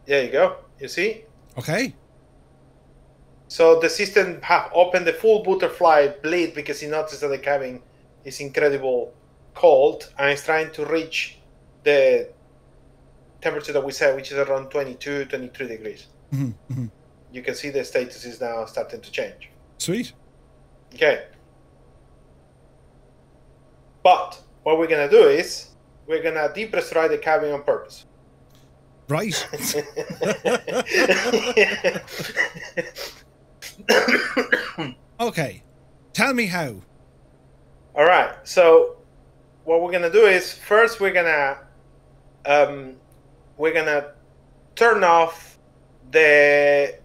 There you go. You see? Okay. So the system have opened the full butterfly bleed because he noticed that the cabin is incredible cold and it's trying to reach the temperature that we set, which is around 22, 23 degrees. you can see the status is now starting to change. Sweet. Okay. But what we're going to do is we're going to depressurize the cabin on purpose. Right. Okay. Tell me how. All right. So what we're going to do is first we're going to turn off the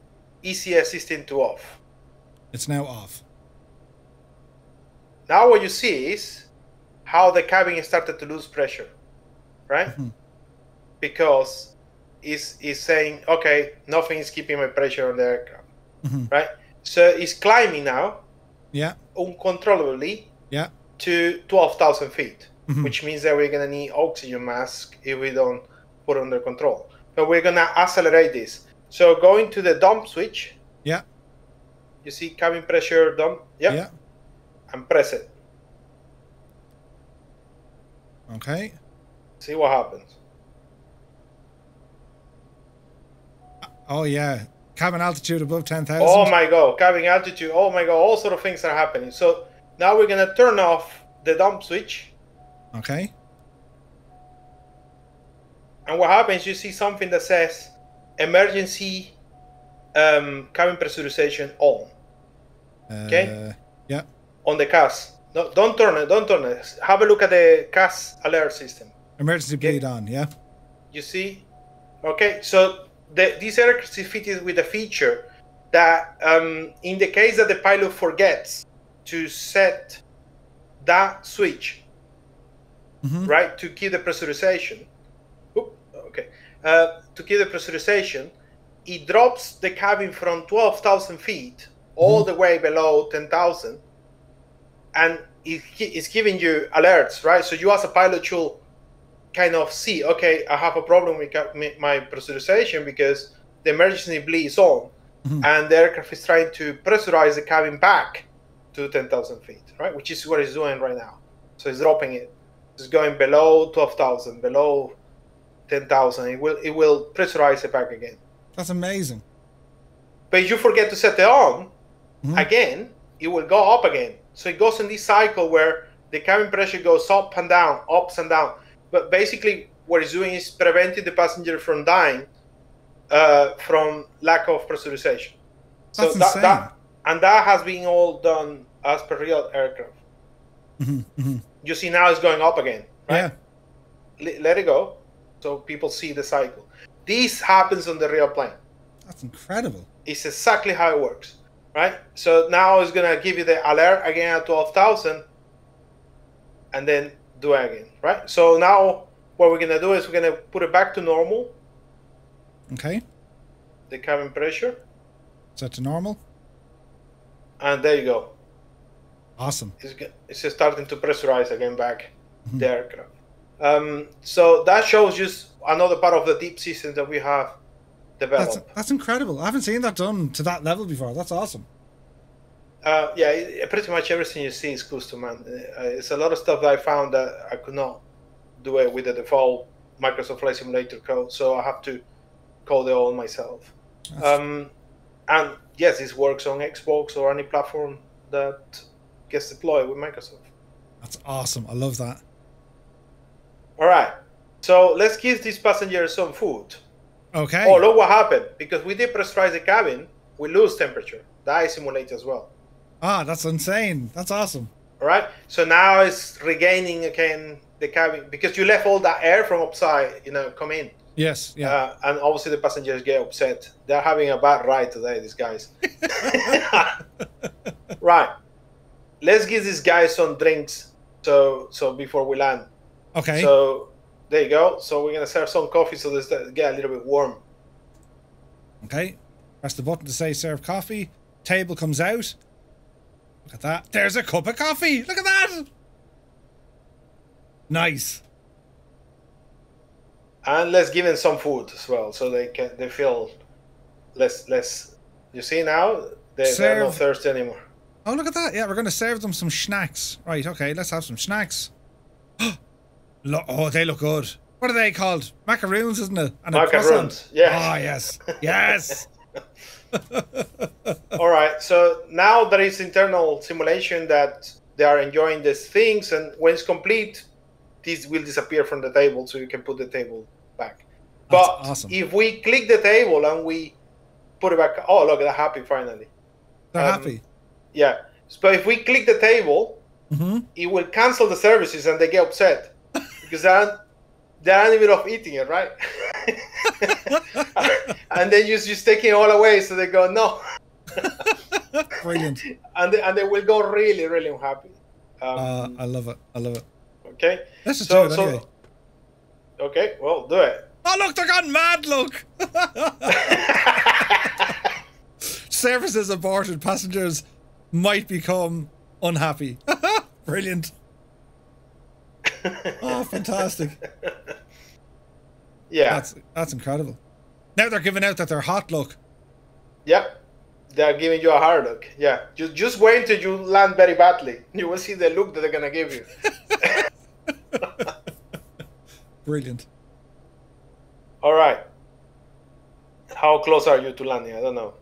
ECS system to off. It's now off. Now what you see is how the cabin started to lose pressure, right? Mm-hmm. Because it's saying, okay, nothing is keeping my pressure on the aircraft, mm-hmm. right? So it's climbing now, uncontrollably, to 12,000 feet, mm-hmm. which means that we're going to need oxygen mask if we don't put it under control. But we're going to accelerate this. So going to the dump switch. Yeah. You see cabin pressure dump? Yep. Yeah. And press it. Okay. See what happens. Oh, yeah. Cabin altitude above 10,000. Oh, my God. Cabin altitude. Oh, my God. All sort of things are happening. So now we're going to turn off the dump switch. Okay. And what happens, you see something that says emergency cabin pressurization on. Okay? Yeah. On the CAS. No, don't turn it. Don't turn it. Have a look at the CAS alert system. Emergency bleed on, yeah. You see? Okay, so this aircraft is fitted with a feature that in the case that the pilot forgets to set that switch, mm-hmm. right, to keep the pressurization, to keep the pressurization, it drops the cabin from 12,000 feet all mm-hmm. the way below 10,000, and it's giving you alerts, right? So you as a pilot should kind of see, okay, I have a problem with my pressurization because the emergency bleed is on, mm-hmm. and the aircraft is trying to pressurize the cabin back to 10,000 feet, right? Which is what it's doing right now. So it's dropping it. It's going below 12,000, below 10,000. It will pressurize it back again. That's amazing. But if you forget to set it on, mm-hmm. again, it will go up again. So it goes in this cycle where the cabin pressure goes up and down, ups and down. But basically, what it's doing is preventing the passenger from dying from lack of pressurization. That's insane. That has been all done as per real aircraft. Mm-hmm, mm-hmm. You see now it's going up again, right? Yeah. Let it go, so people see the cycle. This happens on the real plane. That's incredible. It's exactly how it works, right? So now it's gonna give you the alert again at 12,000, and then do it again, right? So now what we're gonna do is we're gonna put it back to normal. Okay. The cabin pressure. Set to normal. And there you go. Awesome. It's just starting to pressurize again back mm-hmm. the aircraft. So that shows just another part of the deep system that we have developed. That's incredible. I haven't seen that done to that level before. That's awesome. Pretty much everything you see is custom, man. It's a lot of stuff that I found that I could not do it with the default Microsoft Flight Simulator code, so I have to code it all myself. And yes, this works on Xbox or any platform that gets deployed with Microsoft. That's awesome. I love that. All right. So let's give these passengers some food. Okay. Oh, look what happened. Because we depressurize the cabin, we lose temperature. That is simulated as well. Ah, that's insane. That's awesome. All right. So now it's regaining again the cabin because you left all that air from upside, come in. Yes. Yeah. And obviously the passengers get upset. They're having a bad ride today, these guys. Right. Let's give these guys some drinks. So before we land. Okay. So there you go. So we're gonna serve some coffee so this get a little bit warm. Okay. Press the button to say serve coffee. Table comes out. Look at that. There's a cup of coffee. Look at that. Nice. And let's give them some food as well, so they feel less. You see now they're not thirsty anymore. Oh, look at that! Yeah, we're going to serve them some snacks. Right? Okay, let's have some snacks. Oh, they look good. What are they called? Macaroons, isn't it? And macaroons. Yeah. Oh yes, yes. All right. So now there is internal simulation that they are enjoying these things, and when it's complete, this will disappear from the table, so you can put the table back. That's But awesome. if we click the table and we put it back, oh look, they're happy finally. They're happy. Yeah. So if we click the table, it will cancel the services, and they get upset because they're in the middle of eating it, right? And then you're just taking it all away, so they go no. Brilliant. And they will go really, really unhappy. I love it. I love it. Okay. Let's just do it anyway. Okay, well, do it. Oh, look, they're gone mad, look! Services aborted. Passengers might become unhappy. Brilliant. Oh, fantastic. Yeah. That's incredible. Now they're giving out that they're hot, look. Yep. They're giving you a hard look. Yeah. Just wait until you land very badly. You will see the look that they're going to give you. Brilliant. All right. How close are you to landing? I don't know.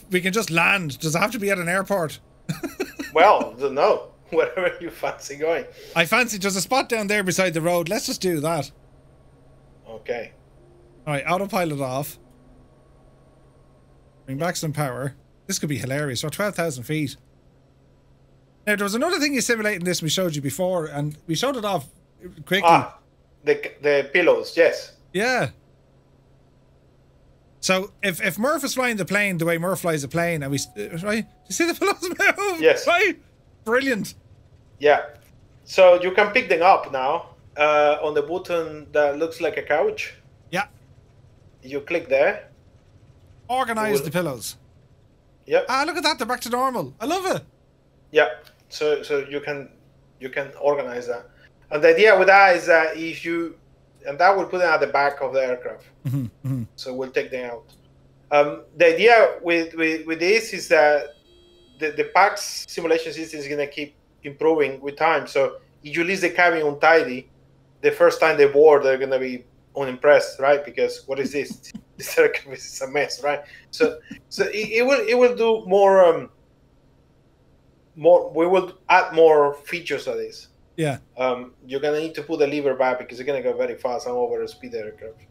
We can just land. Does it have to be at an airport? Well, no. Wherever you fancy going. There's a spot down there beside the road. Let's just do that. Okay. All right, autopilot off. Bring back some power. This could be hilarious. We're 12,000 feet. Now, there was another thing you simulated in this we showed you before, and we showed it off quickly. The pillows, yes. Yeah. So if Murph is flying the plane the way Murph flies a plane, and right? You see the pillows move? Yes. Right? Brilliant. Yeah. So you can pick them up now on the button that looks like a couch. Yeah. You click there. Organize the pillows. Yep. Ah, look at that. They're back to normal. I love it. Yeah. So you can organize that. And the idea with that is that that will put them at the back of the aircraft. So we'll take them out. The idea with this is that the PAX simulation system is going to keep improving with time. So if you leave the cabin untidy, the first time they board, they're going to be unimpressed, right? Because what is this? This aircraft is a mess, right? So it will do more. We will add more features to this. Yeah. You're gonna need to put the lever back because you're gonna go very fast and over the speed aircraft.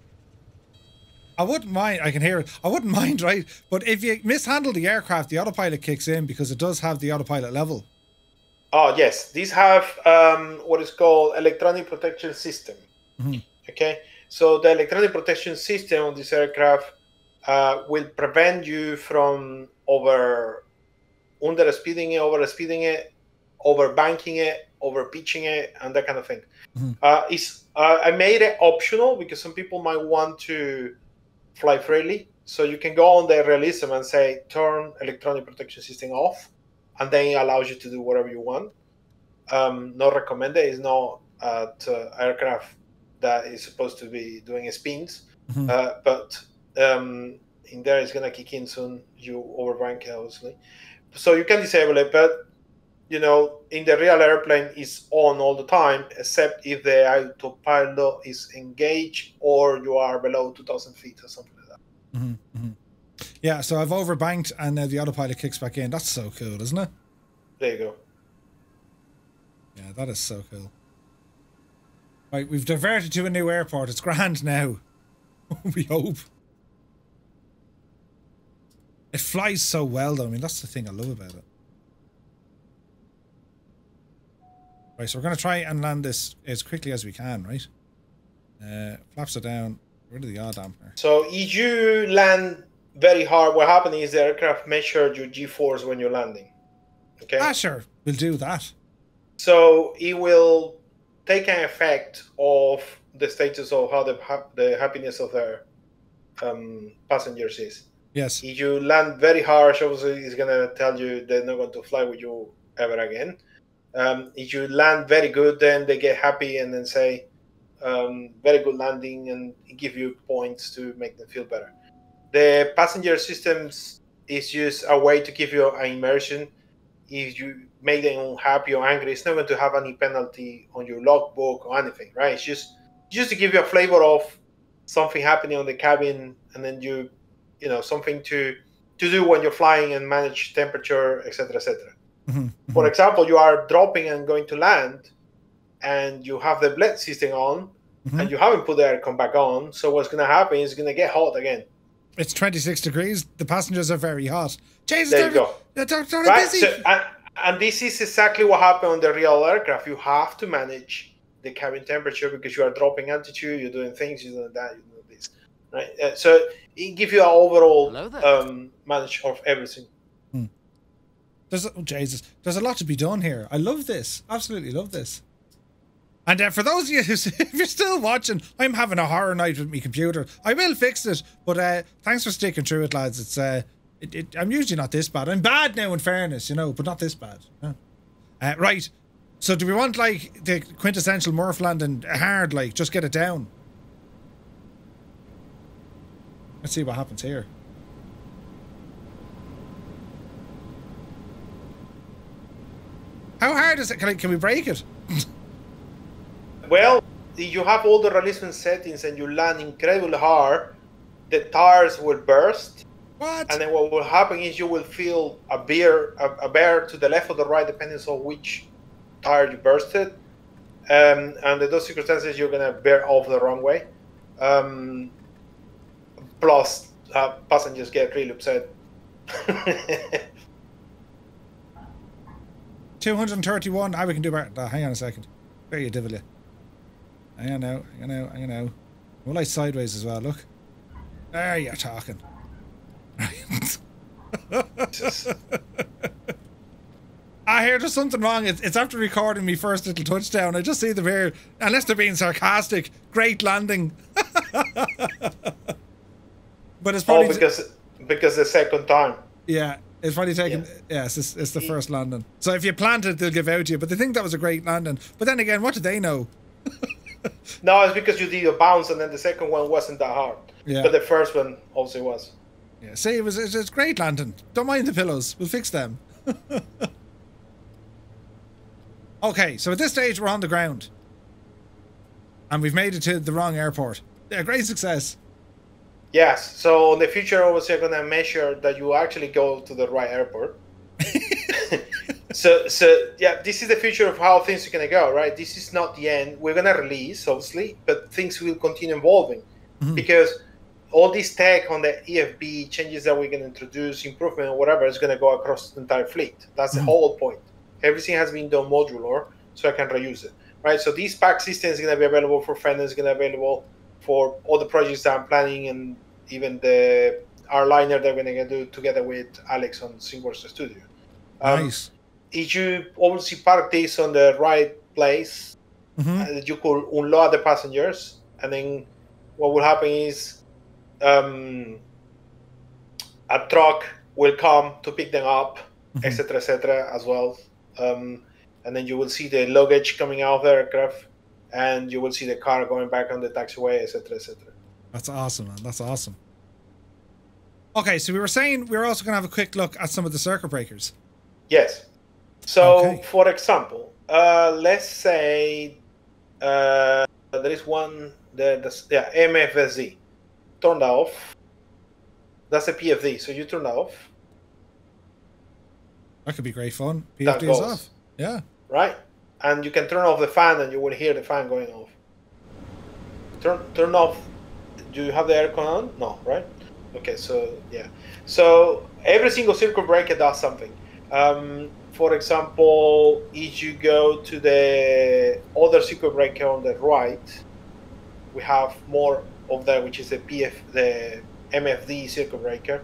I wouldn't mind. I can hear it. I wouldn't mind, right? But if you mishandle the aircraft, the autopilot kicks in because it does have the autopilot level. Oh yes, these have what is called electronic protection system. Okay, so the electronic protection system on this aircraft will prevent you from underspeeding it, overspeeding it, overbanking it, overpitching it, and that kind of thing. I made it optional because some people might want to fly freely. So you can go on the realism and say turn electronic protection system off, and then it allows you to do whatever you want. Not recommended. It's not at aircraft that is supposed to be doing spins, but in there it's gonna kick in soon. You overbank it, obviously. So you can disable it, but in the real airplane it's on all the time, except if the autopilot is engaged or you are below 2,000 feet or something like that. Yeah, so I've overbanked and now the autopilot kicks back in. That's so cool, isn't it? There you go. Yeah, that is so cool. Right, we've diverted to a new airport. It's grand now. We hope. It flies so well, though. I mean, that's the thing I love about it. Right, so we're going to try and land this as quickly as we can, right? Flaps are down. Rid of the yaw dampener. So if you land very hard, what happens is the aircraft measures your G-force when you're landing. Okay? Ah, sure. We'll do that. So it will take an effect of the status of how the happiness of their passengers is. Yes. If you land very harsh, obviously it's going to tell you they're not going to fly with you ever again. If you land very good, then they get happy and then say, very good landing, and give you points to make them feel better. The passenger systems is just a way to give you an immersion. If you make them unhappy or angry, it's not going to have any penalty on your logbook or anything, right? It's just to give you a flavor of something happening on the cabin, and then something to to do when you're flying and manage temperature, etc., etc. For example, you are dropping and going to land, and you have the blade system on, and you haven't put the aircon back on. So what's going to happen is it's going to get hot again. It's 26 degrees. The passengers are very hot. Jesus, there you go. They're right? busy. So, and this is exactly what happened on the real aircraft. You have to manage the cabin temperature because you are dropping altitude, you're doing things, you're doing that, you're doing this. Right? So it gives you an overall manage of everything. Jesus, there's a lot to be done here. I love this. Absolutely love this. And for those of you who, if you're still watching, I'm having a horror night with my computer. I will fix it, but thanks for sticking through it, lads. It's I'm usually not this bad. I'm bad now, in fairness, you know, but not this bad. No. Right. So do we want like the quintessential Murph landing hard, like just get it down? Let's see what happens here. How hard is it? Can we break it? Well, if you have all the releasement settings and you land incredibly hard, the tires will burst. What? And then what will happen is you will feel a bear to the left or the right, depending on which tire you bursted. And in those circumstances, you're going to bear off the wrong way. Plus, passengers get really upset. 231. We can do better. Hang on a second. Where are you, Divil? Hang on now. Will I sideways as well? Look. There you're talking. I hear there's something wrong. It's after recording me first little touchdown. I just see them here. Unless they're being sarcastic. Great landing. But it's probably because the second time. Yeah, it's probably taken. Yeah, it's the first landing. So if you plant it, they'll give out to you. But they think that was a great landing. But then again, what do they know? No, it's because you did a bounce, and then the second one wasn't that hard. Yeah. But the first one also was. Yeah. See, it's great landing. Don't mind the pillows. We'll fix them. Okay, so at this stage we're on the ground, and we've made it to the wrong airport. Yeah, great success. Yes. So in the future, obviously, I'm gonna measure that you actually go to the right airport. So yeah, this is the future of how things are gonna go, right? This is not the end. We're gonna release, obviously, but things will continue evolving because all this tech on the EFB changes that we're gonna introduce, improvement or whatever, is gonna go across the entire fleet. That's the whole point. Everything has been done modular, so I can reuse it, right? So this pack system is gonna be available for Fender, is gonna be available for all the projects that I'm planning, and even our liner that we're gonna do together with Alex on SyncWorks Studio. Nice. If you obviously park this on the right place, you could unload the passengers, and then what will happen is a truck will come to pick them up, etc., as well. And then you will see the luggage coming out of the aircraft, and you will see the car going back on the taxiway, etc., etc. That's awesome, man. That's awesome. Okay, so we were saying we were also going to have a quick look at some of the circuit breakers. Yes. So, for example, let's say there is one, MFSZ, turned off. That's a PFD, so you turn that off. That could be great fun. PFD is off. Yeah. Right? And you can turn off the fan, and you will hear the fan going off. Turn off. Do you have the aircon on? No, right? Okay, so yeah. So every single circuit breaker does something. For example, if you go to the other circuit breaker on the right, we have more of that, which is the MFD circuit breaker.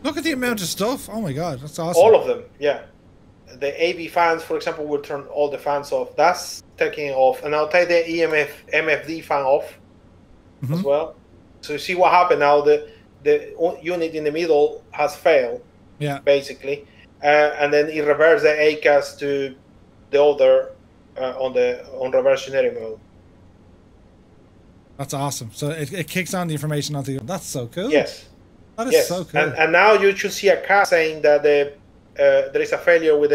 Look at the amount of stuff. Oh my god, that's awesome. All of them, yeah. The AV fans, for example, will turn all the fans off. That's taking off. And I'll take the MFD fan off as well. So you see what happened now. The unit in the middle has failed, basically. And then it reverses the ACAS to the other on reverse generic mode. That's awesome. So it kicks on the information onto you. That's so cool. Yes. That is so cool. And now you should see a cast saying that there is a failure with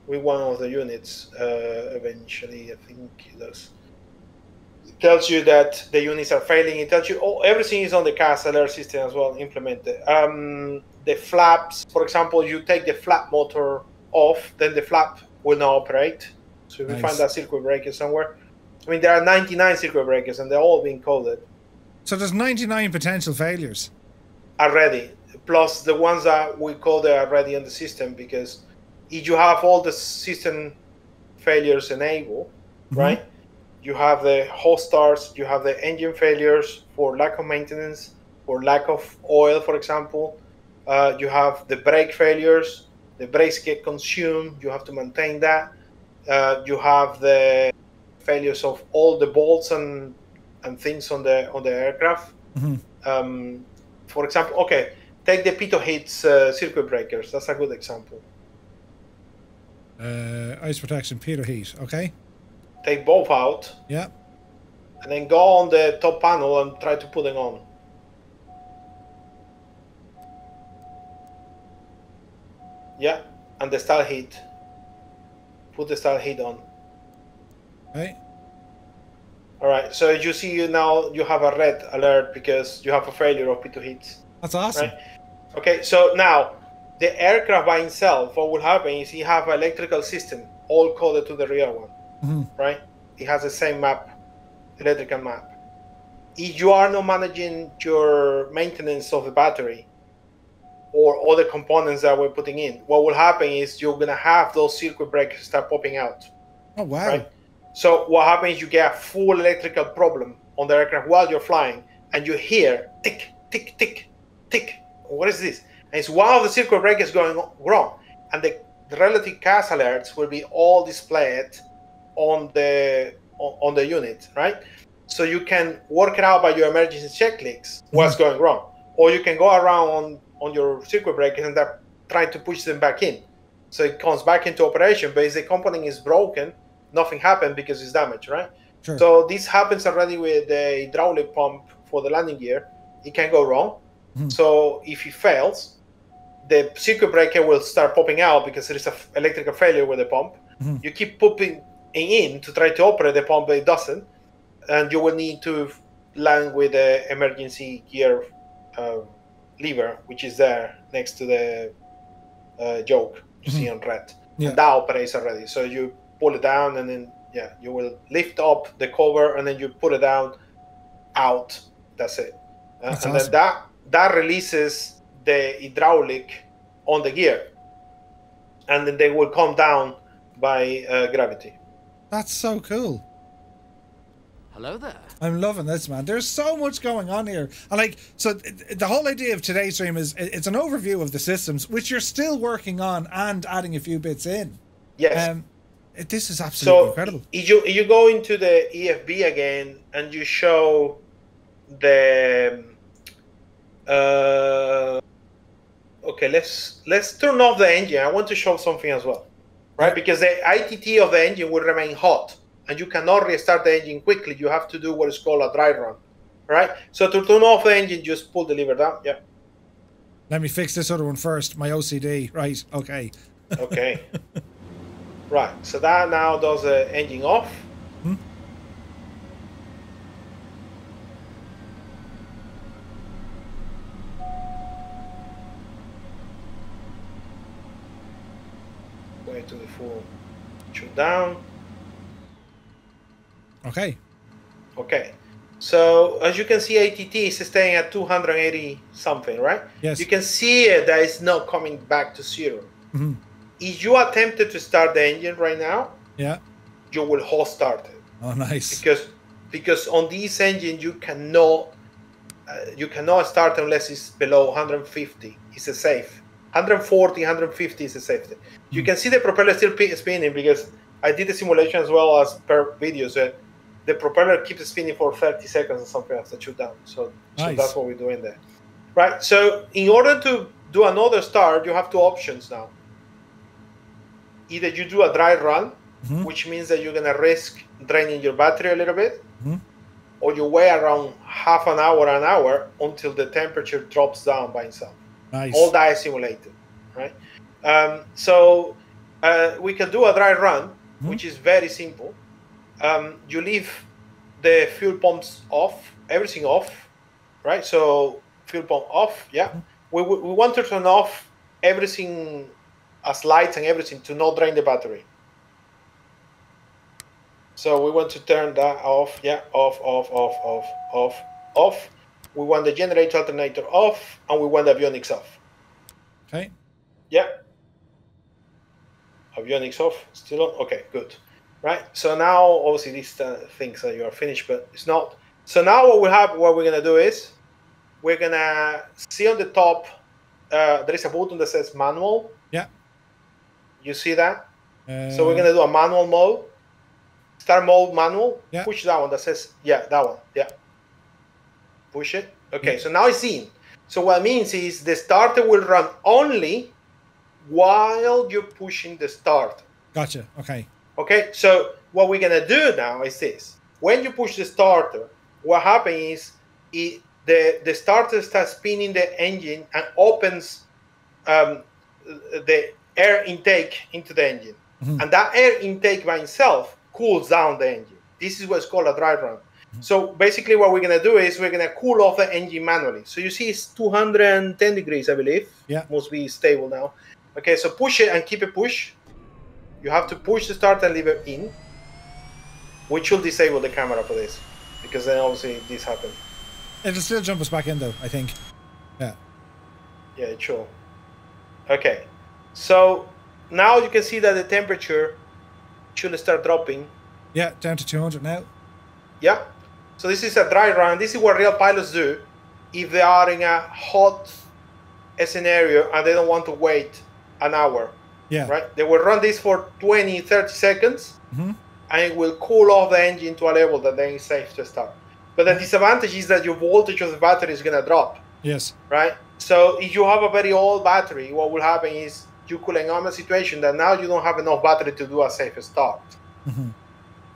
one of the units. Eventually, I think it does. It tells you that the units are failing. It tells you everything is on the CAS alert system as well implemented. The flaps, for example, you take the flap motor off, then the flap will not operate. So if we find that circuit breaker somewhere, I mean, there are 99 circuit breakers and they're all being coded. So there's 99 potential failures already, plus the ones that we code already on the system, because if you have all the system failures enabled, right? You have the hot starts, you have the engine failures for lack of maintenance, for lack of oil, for example. You have the brake failures, the brakes get consumed, you have to maintain that. You have the failures of all the bolts and things on the aircraft. For example, okay, take the pitot hits circuit breakers. That's a good example. Ice protection, pitot heat. Okay. Take both out. Yeah. And then go on the top panel and try to put them on. Yeah, and the stall heat. Put the stall heat on. Okay. All right. So as you see now, you have a red alert because you have a failure of pitot heats. That's awesome. Right? Okay. So now the aircraft by itself, what will happen is you have an electrical system all coded to the real one. Right? It has the same map, electrical map. If you are not managing your maintenance of the battery or other components that we're putting in, what will happen is you're going to have those circuit breakers start popping out. Oh, wow. Right? So what happens is you get a full electrical problem on the aircraft while you're flying, and you hear tick, tick, tick, tick. What is this? And it's one of the circuit breakers going wrong. And the relative CAS alerts will be all displayed on the unit, right? So you can work it out by your emergency checklists what's going wrong, or you can go around on your circuit breakers and try to push them back in, so it comes back into operation. But if the component is broken, nothing happened because it's damaged, right? Sure. So this happens already with the hydraulic pump for the landing gear. It can go wrong. So if it fails, the circuit breaker will start popping out because there is an electrical failure with the pump. You keep popping in to try to operate the pump, but it doesn't, and you will need to land with the emergency gear lever, which is there next to the yoke you see on red. And that operates already. So you pull it down, and then you will lift up the cover, and then you put it down, out. That's it. That's and awesome. then that releases the hydraulic on the gear, and then they will come down by gravity. That's so cool. Hello there. I'm loving this, man. There's so much going on here. And so the whole idea of today's stream is it's an overview of the systems, which you're still working on and adding a few bits in. Yes. This is absolutely incredible. If you go into the EFB again and you show the okay, let's turn off the engine. I want to show something as well, right? Because the ITT of the engine will remain hot, and you cannot restart the engine quickly. You have to do what is called a dry run, right? So to turn off the engine, just pull the lever down. Yeah. Let me fix this other one first. My OCD. Right. Okay. Okay. Right. So that now does the engine off. Going to the full shoot down. Okay. Okay. So as you can see, ATT is staying at 280 something, right? Yes. You can see that it's not coming back to zero. If you attempted to start the engine right now, you will hot start it. Oh, nice. Because on this engine you cannot start unless it's below 150. It's a safe. 140, 150 is a safety. You can see the propeller still spinning because I did the simulation as well as per video. So the propeller keeps spinning for 30 seconds or something after shoot down. So that's what we're doing there. Right. So in order to do another start, you have two options now. Either you do a dry run, which means that you're going to risk draining your battery a little bit, or you wait around half an hour until the temperature drops down by itself. Nice. All that is simulated, right? So we can do a dry run, which is very simple. You leave the fuel pumps off, everything off, right? So fuel pump off, yeah. We want to turn off everything as lights and everything to not drain the battery. So we want to turn that off, yeah, off, off, off, off, off, off. We want the generator alternator off, and we want the avionics off. Okay. Yeah. Avionics off, still on? Okay, good. Right, so now obviously these things that you are finished, but it's not. So now what we're gonna do is we're gonna see on the top there is a button that says manual. Yeah. You see that? So we're gonna do a manual mode. Start mode manual. Yeah. Push that one that says, yeah, that one. Yeah. Push it. Okay, so now it's in. So what it means is the starter will run only while you're pushing the starter. Gotcha. Okay. Okay, so what we're gonna do now is this. When you push the starter, what happens is the starter starts spinning the engine and opens the air intake into the engine. And that air intake by itself cools down the engine. This is what's called a dry run. So basically what we're gonna do is we're gonna cool off the engine manually. So you see it's 210 degrees, I believe. Yeah. Must be stable now. Okay, so push it and keep it push. You have to push the starter and leave it in, which will disable the camera for this, because then obviously this happened. It'll still jump us back in though, I think. Yeah. Yeah, it should. Okay, so now you can see that the temperature should start dropping. Yeah, down to 200 now. Yeah, so this is a dry run. This is what real pilots do if they are in a hot scenario and they don't want to wait an hour. Yeah. Right? They will run this for 20, 30 seconds, and it will cool off the engine to a level that then is safe to start. But the disadvantage is that your voltage of the battery is going to drop. Yes. Right? So if you have a very old battery, what will happen is you could end up in a situation that now you don't have enough battery to do a safe start.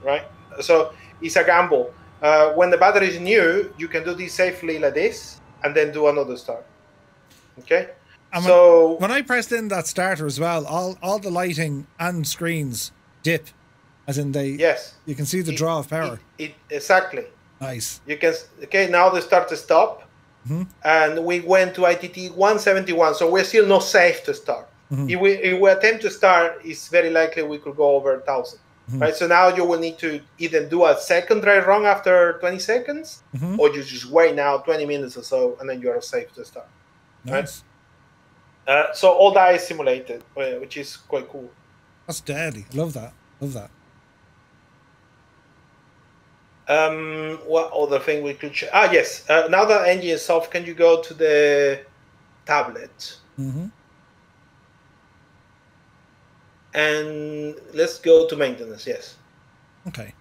Right? So it's a gamble. When the battery is new, you can do this safely like this, and then do another start. Okay? And so when I pressed in that starter as well, all the lighting and screens dip, as in they. Yes. You can see the draw of power. Exactly. Nice. You can. Okay, now the start to stop, and we went to ITT 171, so we're still not safe to start. If we attempt to start, it's very likely we could go over 1,000. Right. So now you will need to either do a second dry run after 20 seconds, or you just wait now 20 minutes or so, and then you are safe to start. Nice. Right? So all that is simulated, which is quite cool. That's deadly. Love that. Love that. What other thing we could check? Yes. Now that engine is off, can you go to the tablet? And let's go to maintenance. Yes. Okay.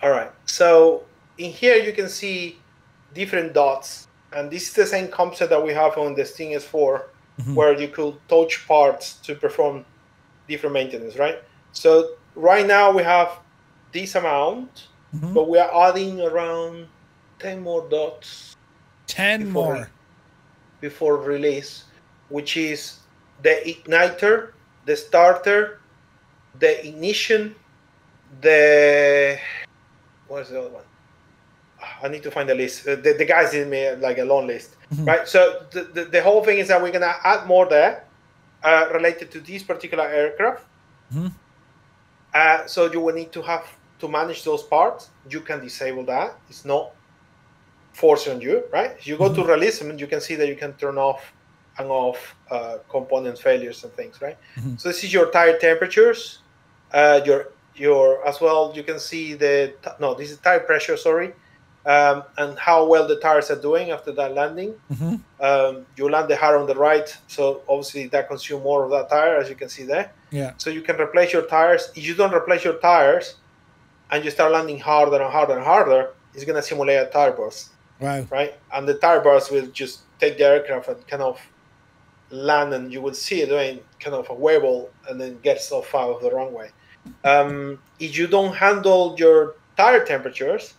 All right. So in here you can see different dots. And this is the same concept that we have on the Sting S4, where you could touch parts to perform different maintenance, right? So right now we have this amount, but we are adding around 10 more dots. 10 more. Before release, which is the igniter, the starter, the ignition, what's the other one? I need to find the list. The guys did me like a long list, right? So the whole thing is that we're gonna add more there related to this particular aircraft. So you will need to have to manage those parts. You can disable that. It's not forced on you, right? If you go to release them, you can see that you can turn off and off component failures and things, right? So this is your tire temperatures. Your as well. You can see this is tire pressure. Sorry. And how well the tires are doing after that landing. You land the hard on the right, so obviously that consumes more of that tire, as you can see there. Yeah. So you can replace your tires. If you don't replace your tires and you start landing harder and harder and harder, it's going to simulate a tire burst. Wow. Right? And the tire burst will just take the aircraft and kind of land, and you will see it doing kind of a wobble and then get stuff out of the runway. If you don't handle your tire temperatures,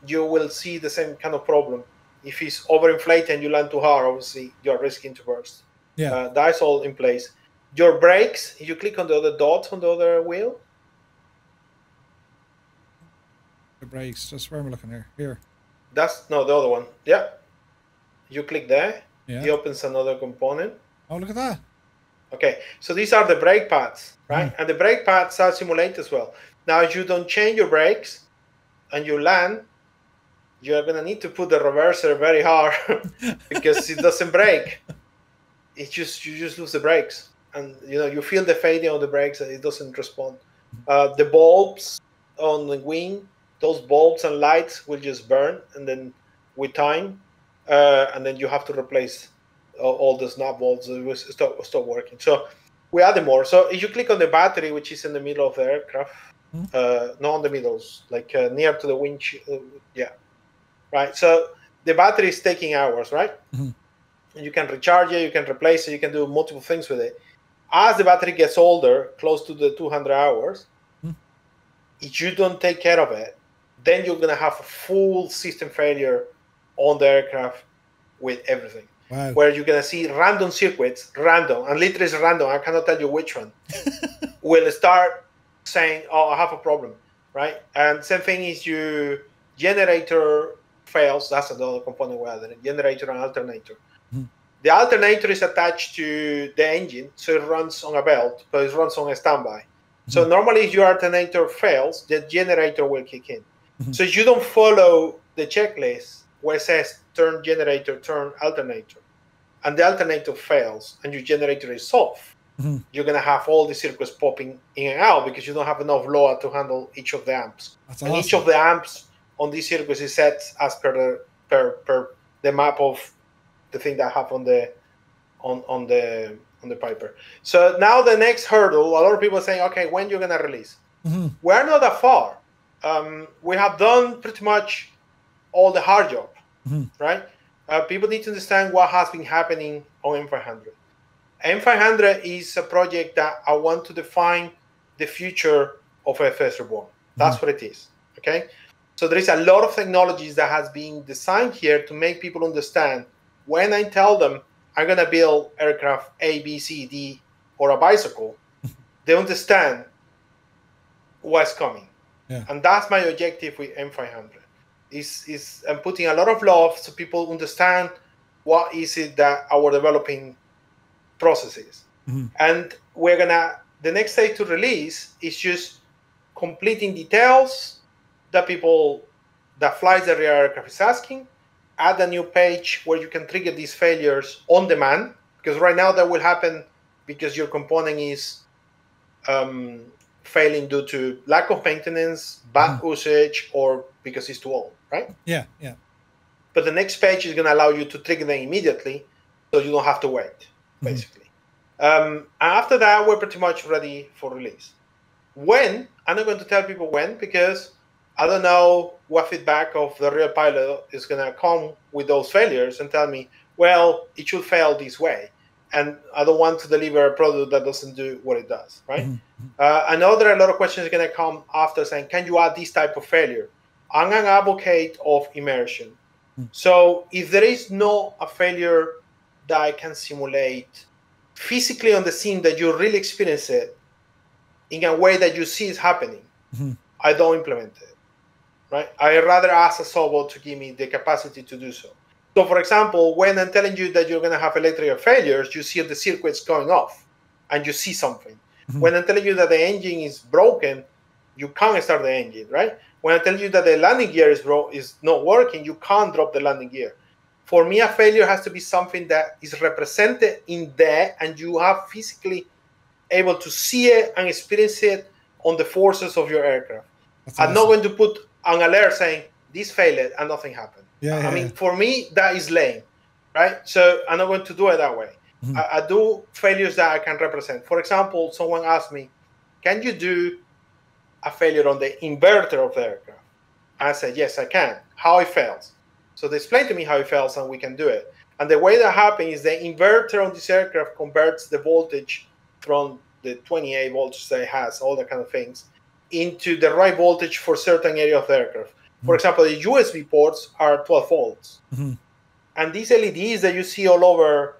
you will see the same kind of problem. If it's overinflated and you land too hard, obviously you're risking to burst. Yeah. That's all in place. Your brakes, if you click on the other dots on the other wheel, The brakes. Just where am I looking here? Here. That's no the other one. Yeah. You click there. Yeah. It opens another component. Oh, look at that. Okay, so these are the brake pads, right? And the brake pads are simulated as well. Now, if you don't change your brakes and you land, you're gonna need to put the reverser very hard because it doesn't brake. You just lose the brakes, and you feel the fading of the brakes and it doesn't respond. The bulbs on the wing, those bulbs and lights will just burn, and then with time, and then you have to replace all the snap bulbs. It will stop working. So we added more. So if you click on the battery, which is in the middle of the aircraft, not on the middles, like near to the windshield, yeah, right. So the battery is taking hours, right? And you can recharge it, you can replace it, you can do multiple things with it. As the battery gets older, close to the 200 hours, if you don't take care of it, then you're going to have a full system failure on the aircraft with everything. Wow. Where you're going to see random circuits, random, and literally it's random, I cannot tell you which one, will start saying, oh, I have a problem, right? And same thing is your generator fails. That's another component we added, generator and alternator. The alternator is attached to the engine, so it runs on a belt, but it runs on a standby. So normally if your alternator fails, the generator will kick in. So if you don't follow the checklist where it says turn generator, turn alternator, and the alternator fails and your generator is off, you're going to have all the circuits popping in and out because you don't have enough load to handle each of the amps. That's and awesome. Each of the amps on these circuits is set as per the map of the thing that I have on the Piper. So now the next hurdle, a lot of people are saying, okay, when you're gonna release? We're not that far. We have done pretty much all the hard job, right? People need to understand what has been happening on M500. M500 is a project that I want to define the future of FSReborn. That's what it is, okay? So there is a lot of technologies that has been designed here to make people understand when I tell them I'm going to build aircraft A, B, C, D, or a bicycle, they understand what's coming. Yeah. And that's my objective with M500. I'm putting a lot of love so people understand what is it that our developing process is. And the next stage to release is just completing details that flies the real aircraft is asking. Add a new page where you can trigger these failures on demand, because right now that will happen because your component is failing due to lack of maintenance, bad usage, or because it's too old, right? Yeah. But the next page is going to allow you to trigger them immediately, so you don't have to wait, basically. After that, we're pretty much ready for release. When? I'm not going to tell people when, because I don't know what feedback of the real pilot is going to come with those failures and tell me, well, it should fail this way. And I don't want to deliver a product that doesn't do what it does, right? I know there are a lot of questions going to come after saying, can you add this type of failure? I'm an advocate of immersion. So if there is no a failure that I can simulate physically on the scene that you really experience it in a way that you see it happening, I don't implement it. Right? I rather ask a software to give me the capacity to do so. So, for example, when I'm telling you that you're going to have electrical failures, you see the circuits going off, and you see something. When I'm telling you that the engine is broken, you can't start the engine, right? When I tell you that the landing gear is not working, you can't drop the landing gear. For me, a failure has to be something that is represented in there, and you are physically able to see it and experience it on the forces of your aircraft. I'm not going to put an alert saying this failed and nothing happened. I mean, for me, that is lame, right? So I'm not going to do it that way. I do failures that I can represent. For example, someone asked me, can you do a failure on the inverter of the aircraft? I said, yes, I can. How it fails. So they explained to me how it fails, and we can do it. And the way that happens is the inverter on this aircraft converts the voltage from the 28 volts that it has, all that kind of things, into the right voltage for certain area of the aircraft. For example, the USB ports are 12 volts. And these LEDs that you see all over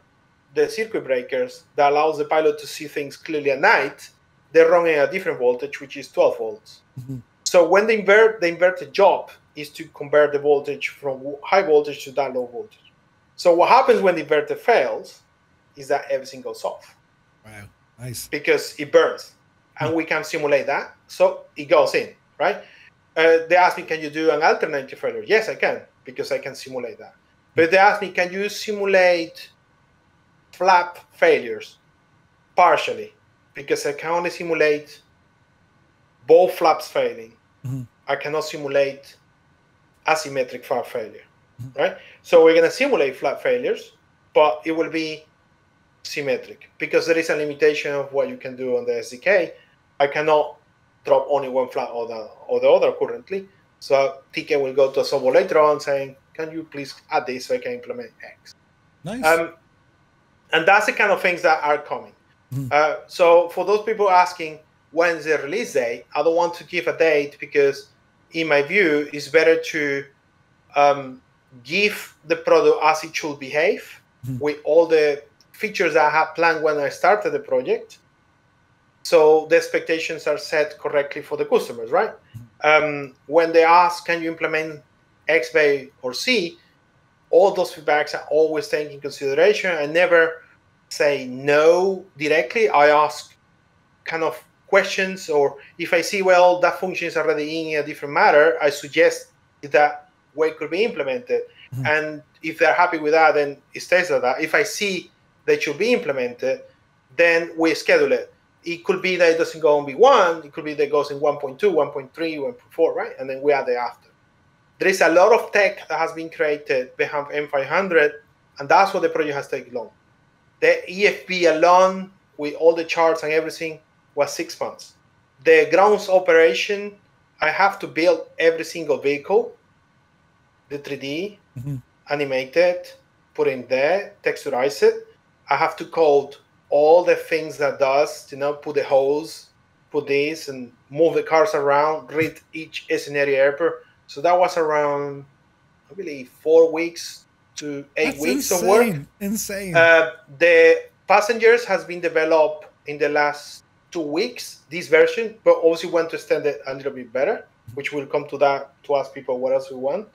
the circuit breakers that allows the pilot to see things clearly at night, they're running at a different voltage, which is 12 volts. So when the inverter job is to convert the voltage from high voltage to that low voltage. So what happens when the inverter fails is that everything goes off. Wow, nice. Because it burns, and we can simulate that. So it goes in, right? They asked me, can you do an alternative failure? Yes, I can, because I can simulate that. But they asked me, can you simulate flap failures? Partially, because I can only simulate both flaps failing. I cannot simulate asymmetric flap failure, right? So we're going to simulate flap failures, but it will be symmetric because there is a limitation of what you can do on the SDK. I cannot drop only one flap or the other currently. So TK will go to a server later on saying, can you please add this so I can implement X? Nice. And that's the kind of things that are coming. So for those people asking, when's the release date? I don't want to give a date because in my view, it's better to give the product as it should behave with all the features that I had planned when I started the project. So the expectations are set correctly for the customers, right? When they ask, can you implement X, Y, or C? All those feedbacks are always taken into consideration. I never say no directly. I ask kind of questions, or if I see, well, that function is already in a different matter, I suggest that way could be implemented. And if they're happy with that, then it stays like that. If I see that should be implemented, then we schedule it. It could be that it doesn't go on V1. It could be that it goes in 1.2, 1.3, 1.4, right? And then we add it after. There is a lot of tech that has been created behind M500, and that's what the project has taken long. The EFB alone, with all the charts and everything, was 6 months. The grounds operation, I have to build every single vehicle, the 3D, animate it, put in there, texturize it. I have to code all the things that does, put the hose, put this, and move the cars around, read each scenario airport. So that was around, I believe, 4 weeks to 8 weeks of work. Insane. The passengers has been developed in the last 2 weeks, this version, but obviously want to extend it a little bit better, which will come to that to ask people what else we want.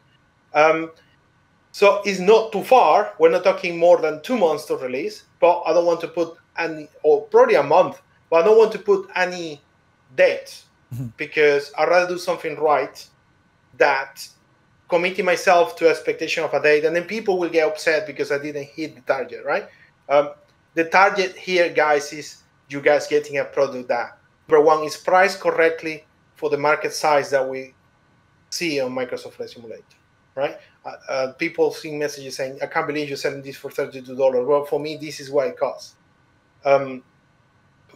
So it's not too far. We're not talking more than 2 months to release, but I don't want to put any, or probably a month, but I don't want to put any date because I'd rather do something right that committing myself to expectation of a date, and then people will get upset because I didn't hit the target, right? The target here, guys, is you guys getting a product that, number one, is priced correctly for the market size that we see on Microsoft Flight Simulator, right? People see messages saying, I can't believe you're selling this for $32. Well, for me, this is what it costs.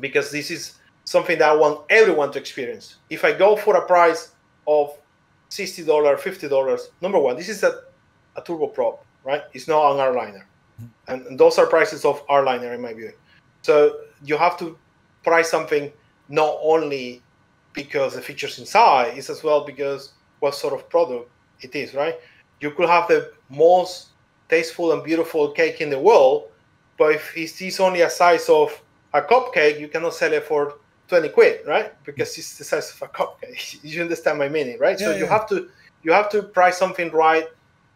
Because this is something that I want everyone to experience. If I go for a price of $60, $50, number one, this is a turboprop, right? It's not an airliner. And those are prices of airliner in my view. So you have to price something not only because the features inside, it's as well because what sort of product it is, right? You could have the most tasteful and beautiful cake in the world, but if it is only a size of a cupcake, you cannot sell it for 20 quid, right? Because it's the size of a cupcake. You understand my meaning, right? Yeah, so you have to price something right,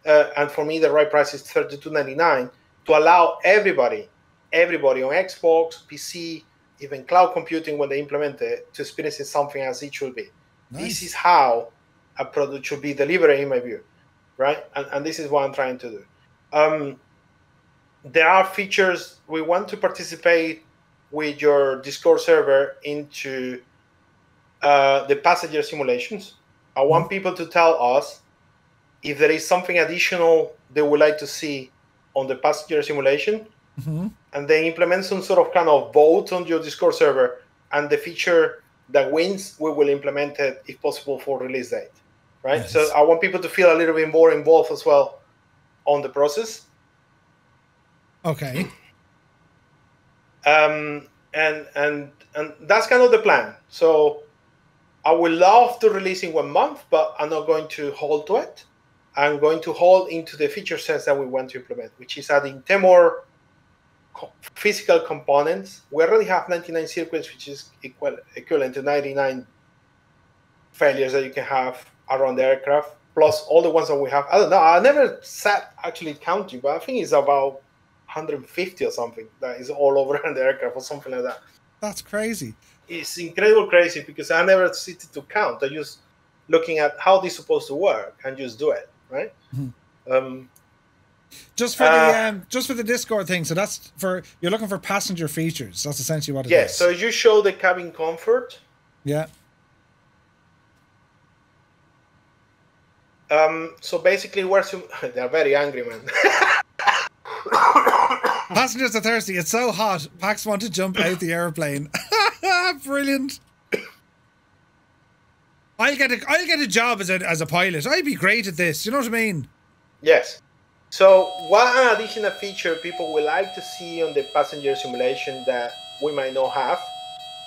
and for me the right price is $32.99 to allow everybody on Xbox, PC, even cloud computing when they implement it to experience something as it should be. Nice. This is how a product should be delivered in my view, right? And this is what I'm trying to do. There are features we want to participate with your Discord server into the passenger simulations. I want people to tell us if there is something additional they would like to see on the passenger simulation, and then implement some sort of kind of vote on your Discord server, and the feature that wins, we will implement it if possible for release date, right? Nice. So I want people to feel a little bit more involved as well on the process. Okay. And that's kind of the plan. So I would love to release in 1 month, but I'm not going to hold to it. I'm going to hold into the feature sets that we want to implement, which is adding 10 more physical components. We already have 99 circuits, which is equivalent to 99 failures that you can have around the aircraft, plus all the ones that we have. I don't know. I never sat actually counting, but I think it's about 150 or something that is all over the aircraft or something like that. That's crazy. It's incredible crazy because I never sit to count. I just looking at how this is supposed to work and just do it, right? Mm-hmm. Just for the Discord thing. So that's for, you're looking for passenger features. That's essentially what it is. Yeah. So you show the cabin comfort. Yeah. So basically, they're very angry, man. Passengers are thirsty. It's so hot. Pax want to jump out the airplane. Brilliant. I'll get a job as a pilot. I'd be great at this. You know what I mean? Yes. So one additional feature people would like to see on the passenger simulation that we might not have.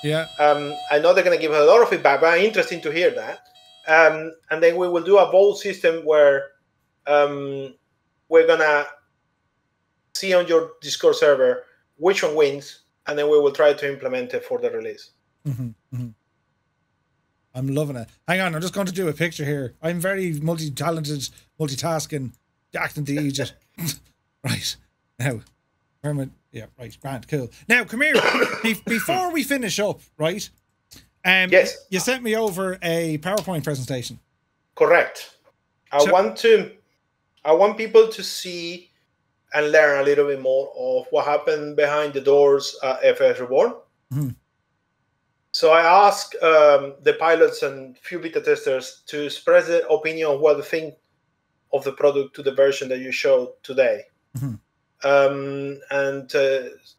Yeah. I know they're going to give a lot of feedback, but interesting to hear that. And then we will do a vote system where we're going to see on your Discord server which one wins, and then we will try to implement it for the release. Mm-hmm, mm-hmm. I'm loving it. Hang on, I'm just going to do a picture here. I'm very multi-talented, multitasking, acting the Egypt. Right. Now, yeah, right, grand, cool. Now, come here. Before we finish up, right? Yes. You sent me over a PowerPoint presentation. Correct. I want people to see and learn a little bit more of what happened behind the doors at FSReborn. Mm-hmm. So I asked the pilots and few beta testers to express their opinion on what they think of the product to the version that you showed today. Mm-hmm. And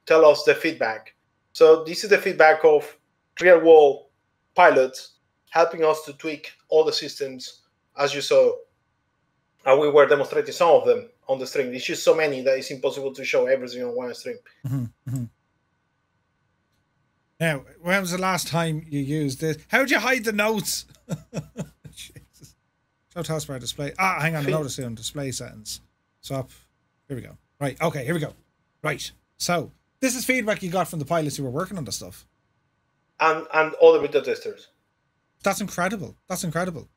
tell us the feedback. So this is the feedback of real-world pilots helping us to tweak all the systems, as you saw. And we were demonstrating some of them on the stream. It's just so many that it's impossible to show everything on one stream. Mm-hmm. Mm-hmm. Now, when was the last time you used this? How'd you hide the notes? Jesus. Show taskbar display. Hang on. I noticed it on display settings. Swap. Here we go. Right. Okay. Here we go. Right. So this is feedback you got from the pilots who were working on the stuff. And all the beta testers. That's incredible. That's incredible.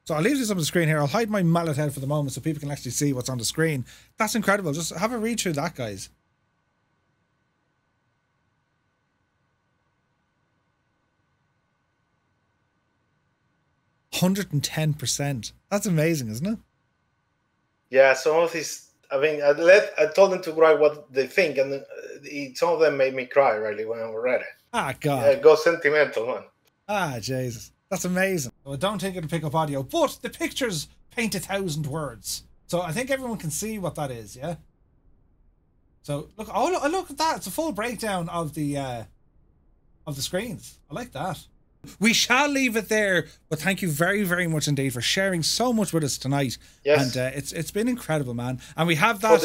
So I'll leave this on the screen here. I'll hide my mallet head for the moment so people can actually see what's on the screen. That's incredible. Just have a read through that, guys. 110%. That's amazing, isn't it? Yeah, some of these. I mean, I told them to write what they think, and some of them made me cry really when I read it. Ah, God. Yeah, it goes sentimental, man. Ah, Jesus. That's amazing. So I don't think it'll pick up audio, but the pictures paint 1,000 words. So I think everyone can see what that is, yeah? So look, look at that. It's a full breakdown of the screens. I like that. We shall leave it there, but thank you very, very much indeed for sharing so much with us tonight. Yes. And it's been incredible, man. And we have that...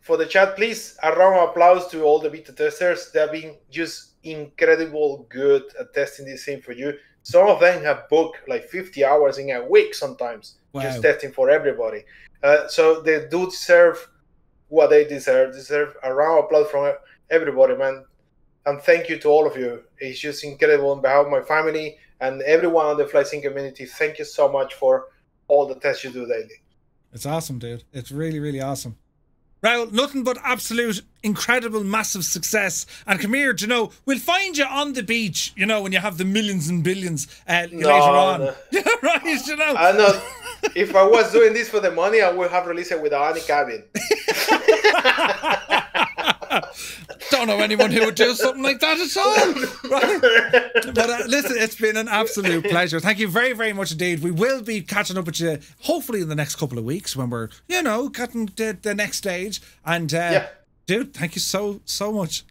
For the chat, please, a round of applause to all the beta testers. They've been just incredible good at testing this thing for you. Some of them have booked like 50 hours in a week sometimes, just testing for everybody. So they do deserve what they deserve. Deserve a round of applause from everybody, man. And thank you to all of you. It's just incredible on behalf of my family and everyone on the flight sim community. Thank you so much for all the tests you do daily. It's awesome, dude. It's really, really awesome. Raul, nothing but absolute, incredible, massive success. And come here, you know, we'll find you on the beach, you know, when you have the millions and billions later on. No. Right, you know. I know. If I was doing this for the money, I would have released it without any cabin. Don't know anyone who would do something like that at all. Right? But listen, it's been an absolute pleasure. Thank you very, very much indeed. We will be catching up with you hopefully in the next couple of weeks when we're, you know, cutting the next stage. And dude, thank you so much.